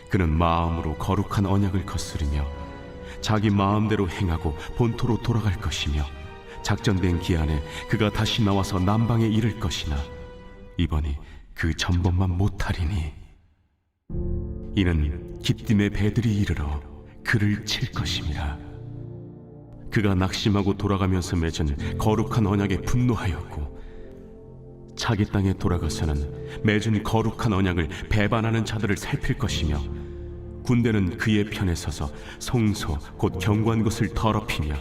그는 마음으로 거룩한 언약을 거스르며 자기 마음대로 행하고 본토로 돌아갈 것이며 작정된 기한에 그가 다시 나와서 남방에 이를 것이나 이번이 그 전번만 못하리니 이는 기띔의 배들이 이르러 그를 칠 것임이라. 그가 낙심하고 돌아가면서 맺은 거룩한 언약에 분노하였고 자기 땅에 돌아가서는 맺은 거룩한 언약을 배반하는 자들을 살필 것이며 군대는 그의 편에 서서 성소 곧 견고한 것을 더럽히며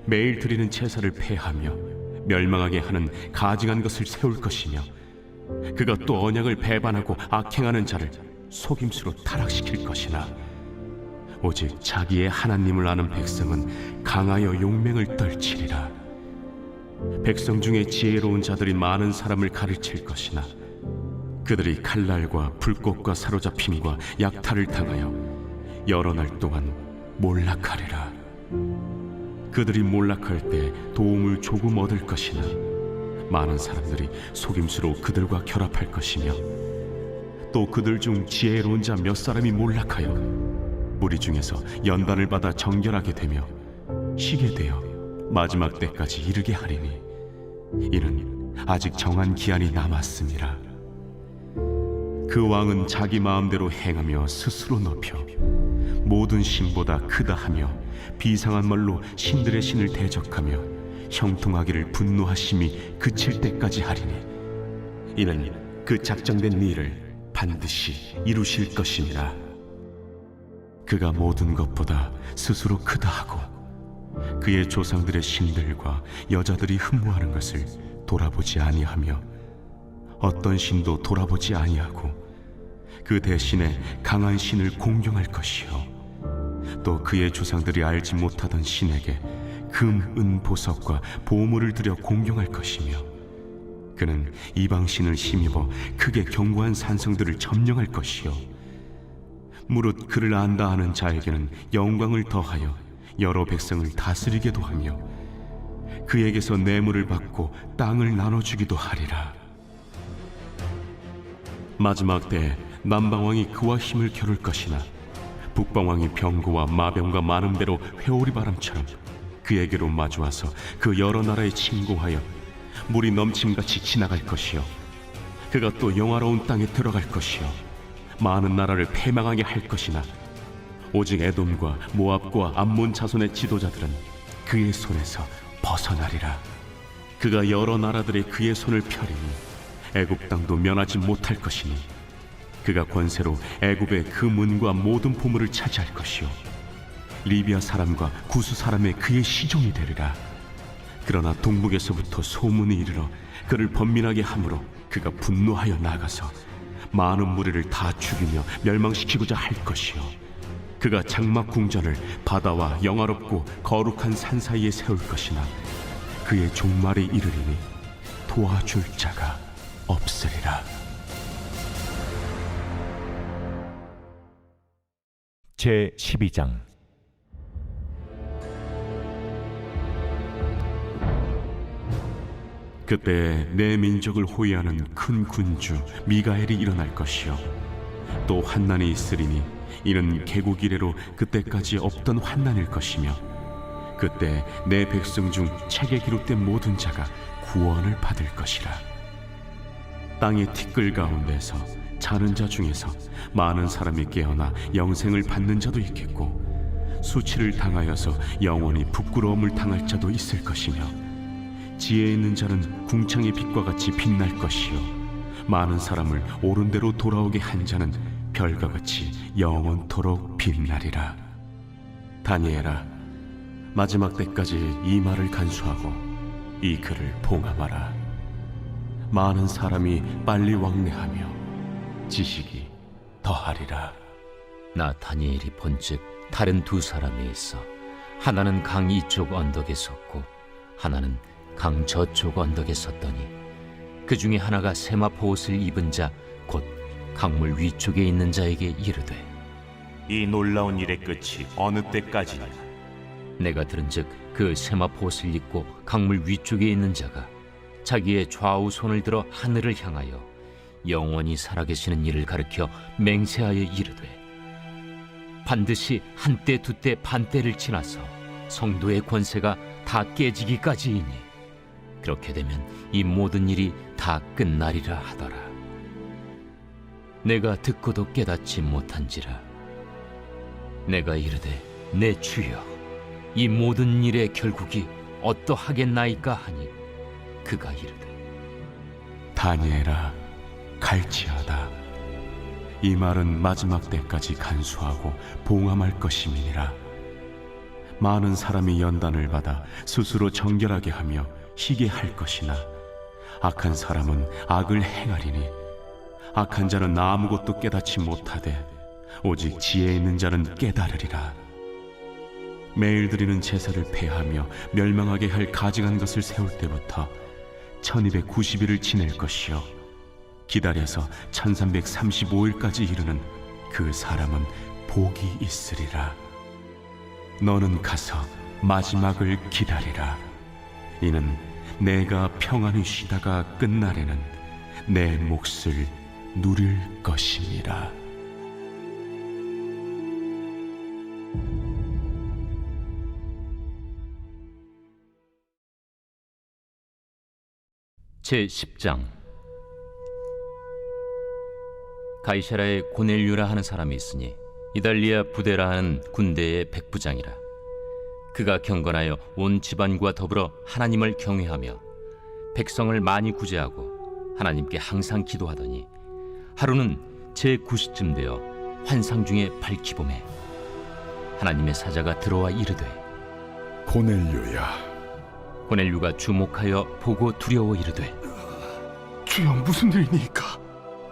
매일 드리는 제사를 폐하며 멸망하게 하는 가증한 것을 세울 것이며 그가 또 언약을 배반하고 악행하는 자를 속임수로 타락시킬 것이나 오직 자기의 하나님을 아는 백성은 강하여 용맹을 떨치리라. 백성 중에 지혜로운 자들이 많은 사람을 가르칠 것이나 그들이 칼날과 불꽃과 사로잡힘과 약탈을 당하여 여러 날 동안 몰락하리라. 그들이 몰락할 때 도움을 조금 얻을 것이나 많은 사람들이 속임수로 그들과 결합할 것이며 또 그들 중 지혜로운 자 몇 사람이 몰락하여 무리 중에서 연단을 받아 정결하게 되며 쉬게 되어 마지막 때까지 이르게 하리니 이는 아직 정한 기한이 남았음이라. 그 왕은 자기 마음대로 행하며 스스로 높여 모든 신보다 크다 하며 비상한 말로 신들의 신을 대적하며 형통하기를 분노하심이 그칠 때까지 하리니 이는 그 작정된 일을 반드시 이루실 것이니라. 그가 모든 것보다 스스로 크다 하고 그의 조상들의 신들과 여자들이 흠모하는 것을 돌아보지 아니하며 어떤 신도 돌아보지 아니하고 그 대신에 강한 신을 공경할 것이요 또 그의 조상들이 알지 못하던 신에게 금, 은, 보석과 보물을 들여 공경할 것이며 그는 이방 신을 힘입어 크게 견고한 산성들을 점령할 것이요 무릇 그를 안다 하는 자에게는 영광을 더하여 여러 백성을 다스리게도 하며 그에게서 뇌물을 받고 땅을 나눠주기도 하리라. 마지막 때에 남방왕이 그와 힘을 겨룰 것이나 북방왕이 병거와 마병과 많은 배로 회오리 바람처럼 그에게로 마주와서 그 여러 나라에 침공하여 물이 넘침같이 지나갈 것이요 그가 또 영화로운 땅에 들어갈 것이요 많은 나라를 패망하게 할 것이나 오직 에돔과 모압과 암몬 자손의 지도자들은 그의 손에서 벗어나리라. 그가 여러 나라들의 그의 손을 펴리니 애굽 땅도 면하지 못할 것이니 그가 권세로 애굽의 그 문과 모든 보물을 차지할 것이요 리비아 사람과 구스 사람의 그의 시종이 되리라. 그러나 동북에서부터 소문이 이르러 그를 번민하게 함으로 그가 분노하여 나가서 많은 무리를 다 죽이며 멸망시키고자 할 것이요 그가 장막 궁전을 바다와 영화롭고 거룩한 산 사이에 세울 것이나 그의 종말에 이르리니 도와줄 자가 없으리라. 제 12장. 그때 내 민족을 호위하는 큰 군주 미가엘이 일어날 것이요 또 환난이 있으리니 이는 개국 이래로 그때까지 없던 환난일 것이며 그때 내 백성 중 책에 기록된 모든 자가 구원을 받을 것이라. 땅의 티끌 가운데서 자는 자 중에서 많은 사람이 깨어나 영생을 받는 자도 있겠고 수치를 당하여서 영원히 부끄러움을 당할 자도 있을 것이며 지혜 있는 자는 궁창의 빛과 같이 빛날 것이요 많은 사람을 옳은 대로 돌아오게 한 자는 별과 같이 영원토록 빛나리라. 다니엘아, 마지막 때까지 이 말을 간수하고 이 글을 봉함하라. 많은 사람이 빨리 왕래하며 지식이 더하리라. 나 다니엘이 본즉 다른 두 사람이 있어 하나는 강 이쪽 언덕에 섰고 하나는 강 저쪽 언덕에 섰더니 그 중에 하나가 세마포 옷을 입은 자 곧 강물 위쪽에 있는 자에게 이르되 이 놀라운 일의 끝이 어느 때까지냐? 내가 들은즉 그 세마포 옷을 입고 강물 위쪽에 있는 자가 자기의 좌우 손을 들어 하늘을 향하여 영원히 살아계시는 이를 가리켜 맹세하여 이르되 반드시 한때 두때 반때를 지나서 성도의 권세가 다 깨지기까지이니 그렇게 되면 이 모든 일이 다 끝나리라 하더라. 내가 듣고도 깨닫지 못한지라. 내가 이르되 내 주여 이 모든 일의 결국이 어떠하겠나이까 하니 그가 이르되 다니엘아, 갈지어다. 이 말은 마지막 때까지 간수하고 봉함할 것임이니라. 많은 사람이 연단을 받아 스스로 정결하게 하며 희게 할 것이나 악한 사람은 악을 행하리니 악한 자는 아무것도 깨닫지 못하되 오직 지혜 있는 자는 깨달으리라. 매일 드리는 제사를 폐하며 멸망하게 할 가증한 것을 세울 때부터 1290일을 지낼 것이요 기다려서 1335일까지 이르는 그 사람은 복이 있으리라. 너는 가서 마지막을 기다리라. 이는 내가 평안히 쉬다가 끝날에는 내 몫을 누릴 것이니라. 제10장. 가이사라에 고넬류라 하는 사람이 있으니 이달리아 부대라 하는 군대의 백부장이라. 그가 경건하여 온 집안과 더불어 하나님을 경외하며 백성을 많이 구제하고 하나님께 항상 기도하더니 하루는 제9시쯤 되어 환상 중에 밝히봄에 하나님의 사자가 들어와 이르되 고넬료야. 고넬류가 주목하여 보고 두려워 이르되 주여, 무슨 일이니까?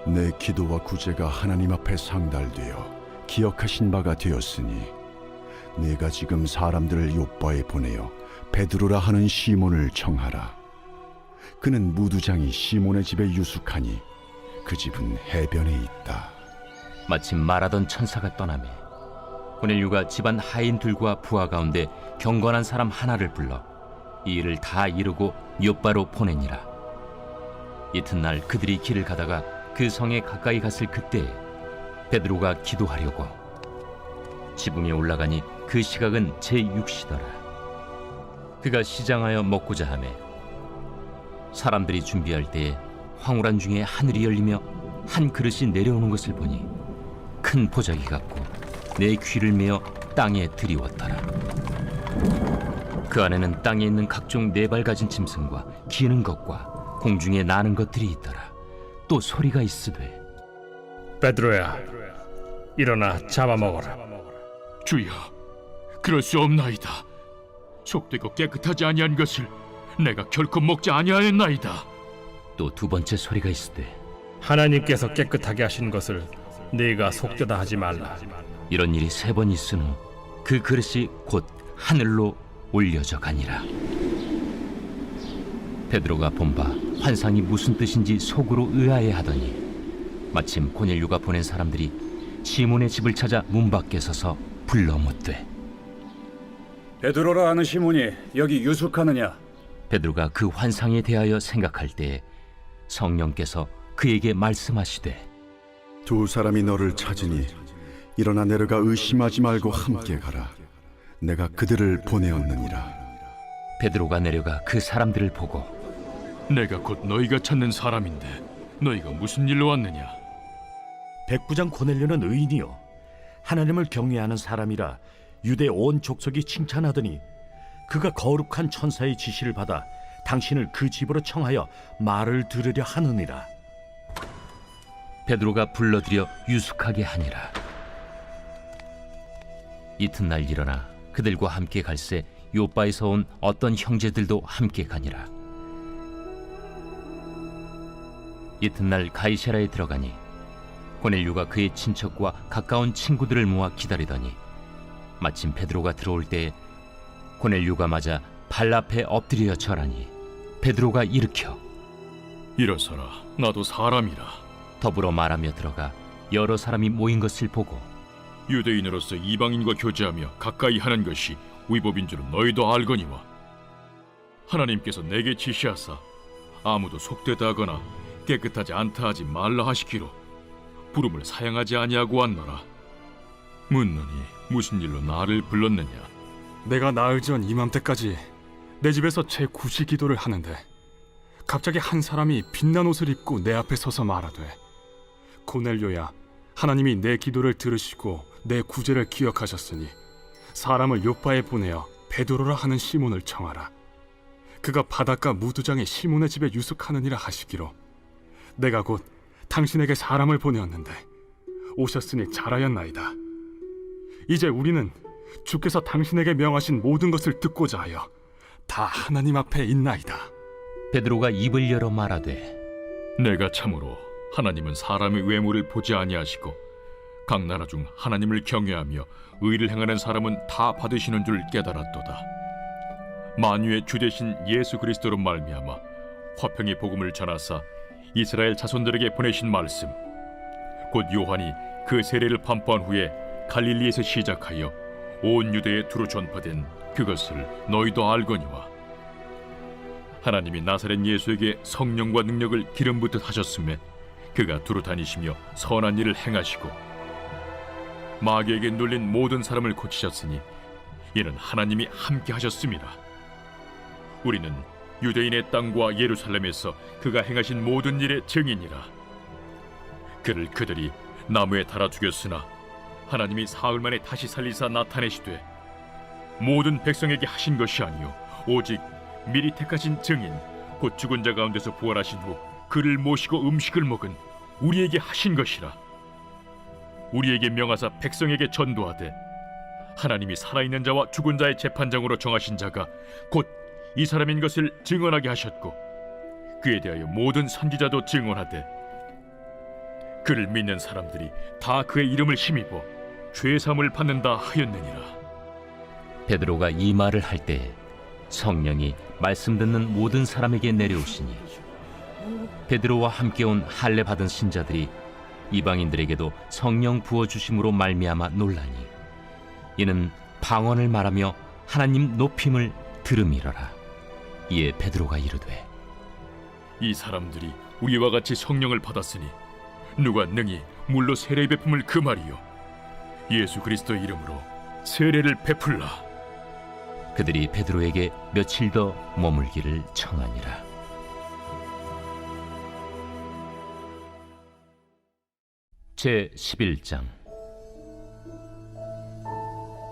내 기도와 구제가 하나님 앞에 상달되어 기억하신 바가 되었으니 네가 지금 사람들을 요빠에 보내어 베드로라 하는 시몬을 청하라. 그는 무두장이 시몬의 집에 유숙하니 그 집은 해변에 있다. 마침 말하던 천사가 떠나매 고넬류가 집안 하인들과 부하 가운데 경건한 사람 하나를 불러 이 일을 다 이루고 요빠로 보내니라. 이튿날 그들이 길을 가다가 그 성에 가까이 갔을 그때에 베드로가 기도하려고 지붕에 올라가니 그 시각은 제6시더라. 그가 시장하여 먹고자 하매 사람들이 준비할 때에 황홀한 중에 하늘이 열리며 한 그릇이 내려오는 것을 보니 큰 보자기 같고 내 귀를 메어 땅에 들이웠더라. 그 안에는 땅에 있는 각종 네 발 가진 짐승과 기는 것과 공중에 나는 것들이 있더라. 또 소리가 있으되 베드로야, 일어나 잡아먹어라. 주여, 그럴 수 없나이다. 속되고 깨끗하지 아니한 것을 내가 결코 먹지 아니하였나이다. 또 두 번째 소리가 있으되 하나님께서 깨끗하게 하신 것을 네가 속되다 하지 말라. 이런 일이 세 번 있은 후 그 그릇이 곧 하늘로 올려져 가니라. 베드로가 본바 환상이 무슨 뜻인지 속으로 의아해하더니 마침 고넬류가 보낸 사람들이 시몬의 집을 찾아 문 밖에 서서 불러 묻되 베드로라 하는 시몬이 여기 유숙하느냐? 베드로가 그 환상에 대하여 생각할 때에 성령께서 그에게 말씀하시되 두 사람이 너를 찾으니 일어나 내려가 의심하지 말고 함께 가라. 내가 그들을 보내었느니라. 베드로가 내려가 그 사람들을 보고 내가 곧 너희가 찾는 사람인데 너희가 무슨 일로 왔느냐? 백부장 고넬료는 의인이요 하나님을 경외하는 사람이라 유대 온 족속이 칭찬하더니 그가 거룩한 천사의 지시를 받아 당신을 그 집으로 청하여 말을 들으려 하느니라. 베드로가 불러들여 유숙하게 하니라. 이튿날 일어나 그들과 함께 갈새 요바에서 온 어떤 형제들도 함께 가니라. 이튿날 가이사랴에 들어가니 고넬료가 그의 친척과 가까운 친구들을 모아 기다리더니 마침 베드로가 들어올 때에 고넬료가 맞아 발 앞에 엎드려 절하니 베드로가 일으켜 일어서라, 나도 사람이라. 더불어 말하며 들어가 여러 사람이 모인 것을 보고 유대인으로서 이방인과 교제하며 가까이 하는 것이 위법인 줄은 너희도 알거니와 하나님께서 내게 지시하사 아무도 속되다 하거나 깨끗하지 않다 하지 말라 하시기로 부름을 사양하지 아니하고 왔노라. 묻노니 무슨 일로 나를 불렀느냐? 내가 나흘 전 이맘때까지 내 집에서 제9시 기도를 하는데 갑자기 한 사람이 빛난 옷을 입고 내 앞에 서서 말하되, 고넬료야, 하나님이 내 기도를 들으시고 내 구제를 기억하셨으니 사람을 요파에 보내어 베드로라 하는 시몬을 청하라. 그가 바닷가 무두장의 시몬의 집에 유숙하느니라 하시기로 내가 곧 당신에게 사람을 보내었는데 오셨으니 잘하였나이다. 이제 우리는 주께서 당신에게 명하신 모든 것을 듣고자 하여 다 하나님 앞에 있나이다. 베드로가 입을 열어 말하되, 내가 참으로 하나님은 사람의 외모를 보지 아니하시고 각 나라 중 하나님을 경외하며 의를 행하는 사람은 다 받으시는 줄 깨달았도다. 만유의 주 되신 예수 그리스도로 말미암아 화평의 복음을 전하사 이스라엘 자손들에게 보내신 말씀, 곧 요한이 그 세례를 반포한 후에 갈릴리에서 시작하여 온 유대에 두루 전파된 그것을 너희도 알거니와 하나님이 나사렛 예수에게 성령과 능력을 기름 붓듯 하셨음에 그가 두루 다니시며 선한 일을 행하시고 마귀에게 눌린 모든 사람을 고치셨으니 이는 하나님이 함께 하셨음이라. 우리는 유대인의 땅과 예루살렘에서 그가 행하신 모든 일의 증인이라. 그를 그들이 나무에 달아 죽였으나 하나님이 사흘 만에 다시 살리사 나타내시되 모든 백성에게 하신 것이 아니요 오직 미리 택하신 증인 곧 죽은 자 가운데서 부활하신 후 그를 모시고 음식을 먹은 우리에게 하신 것이라. 우리에게 명하사 백성에게 전도하되 하나님이 살아있는 자와 죽은 자의 재판장으로 정하신 자가 곧 이 사람인 것을 증언하게 하셨고 그에 대하여 모든 선지자도 증언하되 그를 믿는 사람들이 다 그의 이름을 힘입어 죄사함을 받는다 하였느니라. 베드로가 이 말을 할 때에 성령이 말씀 듣는 모든 사람에게 내려오시니 베드로와 함께 온 할례 받은 신자들이 이방인들에게도 성령 부어주심으로 말미암아 놀라니 이는 방언을 말하며 하나님 높임을 들음이러라. 이에 베드로가 이르되, 이 사람들이 우리와 같이 성령을 받았으니 누가 능히 물로 세례 베품을 금하리요 예수 그리스도의 이름으로 세례를 베풀라. 그들이 베드로에게 며칠 더 머물기를 청하니라. 제 11장.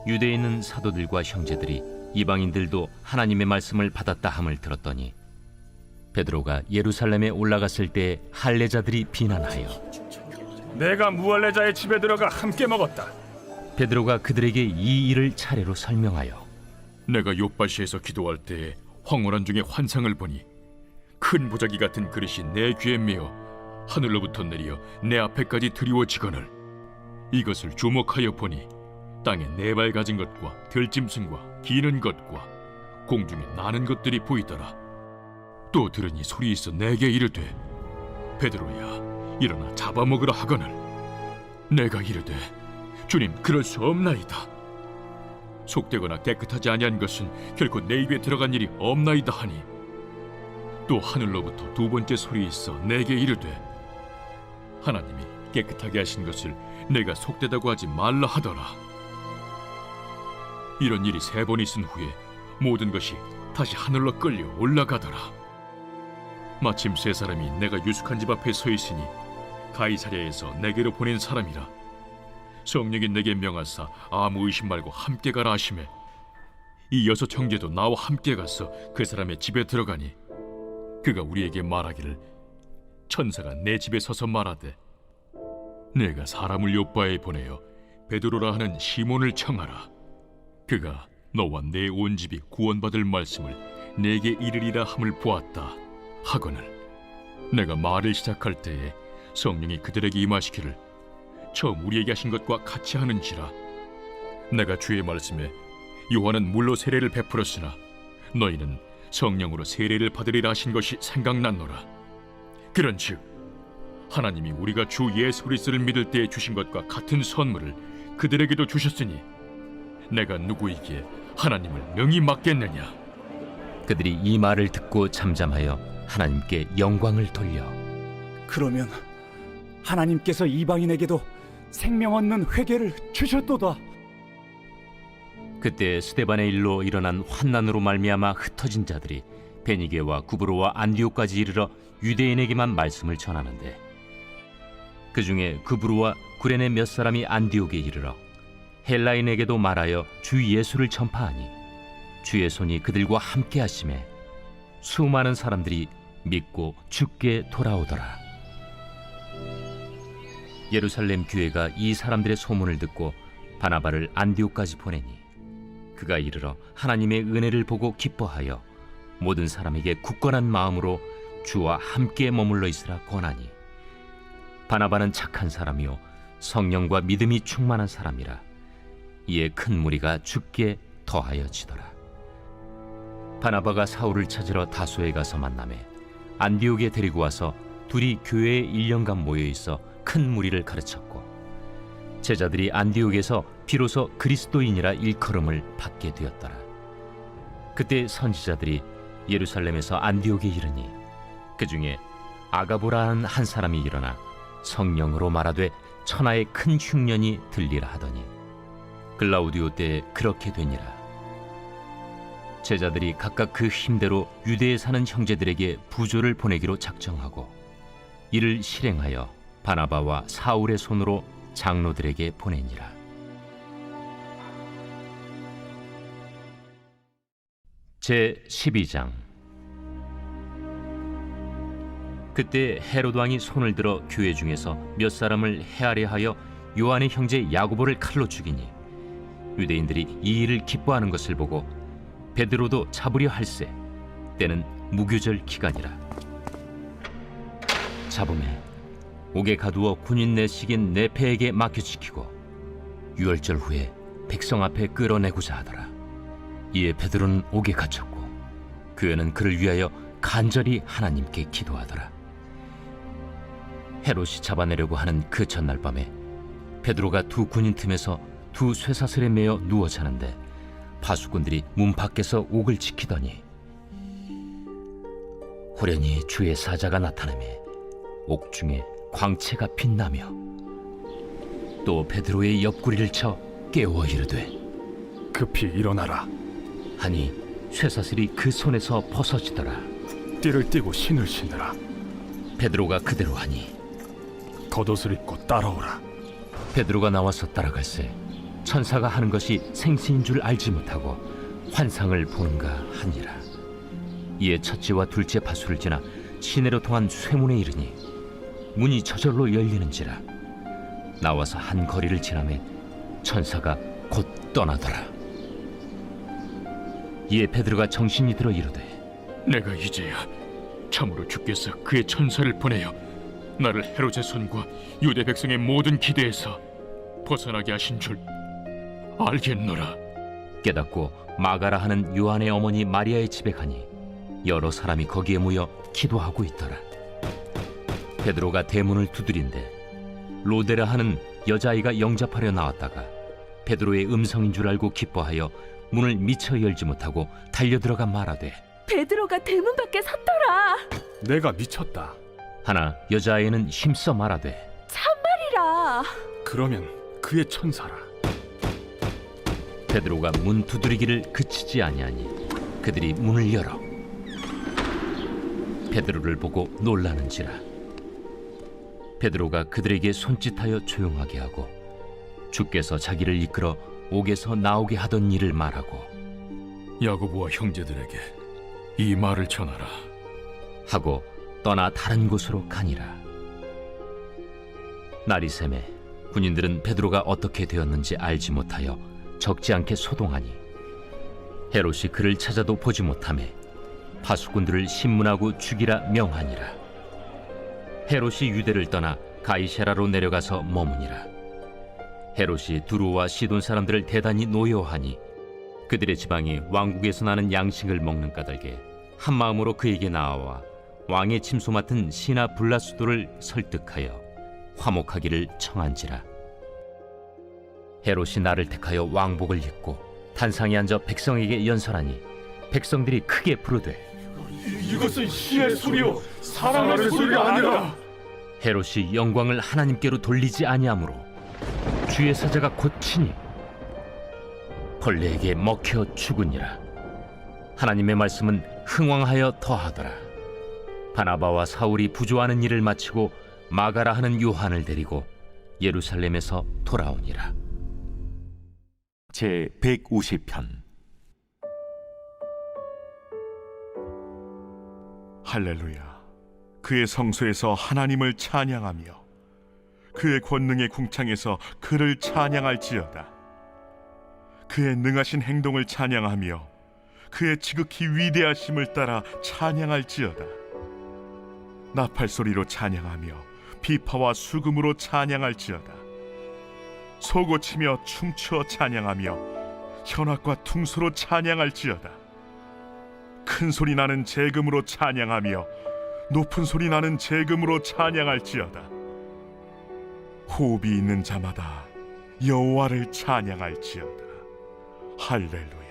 유대에 있는 사도들과 형제들이 이방인들도 하나님의 말씀을 받았다 함을 들었더니 베드로가 예루살렘에 올라갔을 때 할례자들이 비난하여 내가 무할례자의 집에 들어가 함께 먹었다. 베드로가 그들에게 이 일을 차례로 설명하여 내가 요바시에서 기도할 때에 황홀한 중에 환상을 보니 큰 보자기 같은 그릇이 내 귀에 메어 하늘로부터 내려 내 앞에까지 드리워지거늘 이것을 주목하여 보니 땅에 네 발 가진 것과 들짐승과 기는 것과 공중에 나는 것들이 보이더라. 또 들으니 소리 있어 내게 이르되 베드로야 일어나 잡아먹으라 하거늘 내가 이르되 주님 그럴 수 없나이다. 속되거나 깨끗하지 아니한 것은 결코 내 입에 들어간 일이 없나이다 하니 또 하늘로부터 두 번째 소리 있어 내게 이르되 하나님이 깨끗하게 하신 것을 내가 속되다고 하지 말라 하더라. 이런 일이 3번 있은 후에 모든 것이 다시 하늘로 끌려 올라가더라. 마침 3사람이 내가 유숙한 집 앞에 서 있으니 가이사랴에서 내게로 보낸 사람이라. 성령이 내게 명하사 아무 의심 말고 함께 가라 하시매 이 6 형제도 나와 함께 가서 그 사람의 집에 들어가니 그가 우리에게 말하기를 천사가 내 집에 서서 말하되 내가 사람을 요바에 보내어 베드로라 하는 시몬을 청하라. 그가 너와 내 온 집이 구원받을 말씀을 내게 이르리라 함을 보았다 하거늘 내가 말을 시작할 때에 성령이 그들에게 임하시기를 처음 우리에게 하신 것과 같이 하는지라. 내가 주의 말씀에 요한은 물로 세례를 베풀었으나 너희는 성령으로 세례를 받으리라 하신 것이 생각났노라. 그런즉 하나님이 우리가 주 예수 그리스도를 믿을 때에 주신 것과 같은 선물을 그들에게도 주셨으니 내가 누구이기에 하나님을 능히 맡겠느냐. 그들이 이 말을 듣고 잠잠하여 하나님께 영광을 돌려 그러면 하나님께서 이방인에게도 생명 얻는 회개를 주셨도다. 그때 스데반의 일로 일어난 환난으로 말미암아 흩어진 자들이 베니게와 구브로와 안디옥까지 이르러 유대인에게만 말씀을 전하는데 그 중에 구브로와 구레네 몇 사람이 안디옥에 이르러 헬라인에게도 말하여 주 예수를 전파하니 주의 손이 그들과 함께 하심에 수많은 사람들이 믿고 주께 돌아오더라. 예루살렘 교회가 이 사람들의 소문을 듣고 바나바를 안디옥까지 보내니 그가 이르러 하나님의 은혜를 보고 기뻐하여 모든 사람에게 굳건한 마음으로 주와 함께 머물러 있으라 권하니 바나바는 착한 사람이요 성령과 믿음이 충만한 사람이라. 이에 큰 무리가 주께 더하여지더라. 바나바가 사울을 찾으러 다소에 가서 만나매 안디옥에 데리고 와서 둘이 교회에 1년간 모여 있어 큰 무리를 가르쳤고 제자들이 안디옥에서 비로소 그리스도인이라 일컬음을 받게 되었더라. 그때 선지자들이 예루살렘에서 안디옥에 이르니 그 중에 아가보라는 한 사람이 일어나 성령으로 말하되 천하의 큰 흉년이 들리라 하더니 글라우디오 때에 그렇게 되니라. 제자들이 각각 그 힘대로 유대에 사는 형제들에게 부조를 보내기로 작정하고 이를 실행하여 바나바와 사울의 손으로 장로들에게 보내니라. 제 12장. 그때 헤롯 왕이 손을 들어 교회 중에서 몇 사람을 해하려 하여 요한의 형제 야고보를 칼로 죽이니 유대인들이 이 일을 기뻐하는 것을 보고 베드로도 잡으려 할세 때는 무교절 기간이라. 잡음에 옥에 가두어 군인 내식인 네페에게 맡겨지키고 유월절 후에 백성 앞에 끌어내고자 하더라. 이에 베드로는 옥에 갇혔고 교회는 그를 위하여 간절히 하나님께 기도하더라. 헤롯이 잡아내려고 하는 그 전날 밤에 베드로가 두 군인 틈에서 두 쇠사슬에 매어 누워 자는데 파수꾼들이 문 밖에서 옥을 지키더니 호련히 주의 사자가 나타나매 옥 중에 광채가 빛나며 또 베드로의 옆구리를 쳐 깨워 이르되 급히 일어나라 하니 쇠사슬이 그 손에서 벗어지더라. 띠를 띠고 신을 신으라. 베드로가 그대로 하니 겉옷을 입고 따라오라. 베드로가 나와서 따라갈새 천사가 하는 것이 생시인 줄 알지 못하고 환상을 보는가 하니라. 이에 첫째와 둘째 파수를 지나 시내로 통한 쇠문에 이르니 문이 저절로 열리는지라. 나와서 한 거리를 지나매 천사가 곧 떠나더라. 이에 베드로가 정신이 들어 이르되 내가 이제야 참으로 주께서 그의 천사를 보내어 나를 헤롯의 손과 유대 백성의 모든 기대에서 벗어나게 하신 줄 알겠노라. 깨닫고 마가라 하는 요한의 어머니 마리아의 집에 가니 여러 사람이 거기에 모여 기도하고 있더라. 베드로가 대문을 두드린데 로데라 하는 여자아이가 영접하려 나왔다가 베드로의 음성인 줄 알고 기뻐하여 문을 미처 열지 못하고 달려들어가 말하되 베드로가 대문 밖에 섰더라. 내가 미쳤다 하나 여자아이는 힘써 말하되 참말이라. 그러면 그의 천사라. 베드로가 문 두드리기를 그치지 아니하니 그들이 문을 열어 베드로를 보고 놀라는지라. 베드로가 그들에게 손짓하여 조용하게 하고 주께서 자기를 이끌어 옥에서 나오게 하던 일을 말하고 야고보와 형제들에게 이 말을 전하라 하고 떠나 다른 곳으로 가니라. 날이 새매 군인들은 베드로가 어떻게 되었는지 알지 못하여 적지 않게 소동하니 헤롯이 그를 찾아도 보지 못하매 파수꾼들을 신문하고 죽이라 명하니라. 헤롯이 유대를 떠나 가이사라로 내려가서 머무니라. 헤롯이 두로와 시돈 사람들을 대단히 노여하니 그들의 지방이 왕국에서 나는 양식을 먹는 까닭에 한 마음으로 그에게 나아와 왕의 침소 맡은 시나 블라수도를 설득하여 화목하기를 청한지라. 헤롯이 나를 택하여 왕복을 입고 단상에 앉아 백성에게 연설하니 백성들이 크게 부르되 이것은 신의 소리요 사람의 소리가 아니라. 헤롯이 영광을 하나님께로 돌리지 아니하므로 주의 사자가 곧치니 벌레에게 먹혀 죽으니라. 하나님의 말씀은 흥왕하여 더하더라. 바나바와 사울이 부조하는 일을 마치고 마가라 하는 요한을 데리고 예루살렘에서 돌아오니라. 제 150편. 할렐루야. 그의 성소에서 하나님을 찬양하며 그의 권능의 궁창에서 그를 찬양할지어다. 그의 능하신 행동을 찬양하며 그의 지극히 위대하심을 따라 찬양할지어다. 나팔 소리로 찬양하며 비파와 수금으로 찬양할지어다. 소고치며 춤추어 찬양하며 현악과 퉁소로 찬양할지어다. 큰 소리 나는 재금으로 찬양하며 높은 소리 나는 재금으로 찬양할지어다. 호흡이 있는 자마다 여호와를 찬양할지어다. 할렐루야.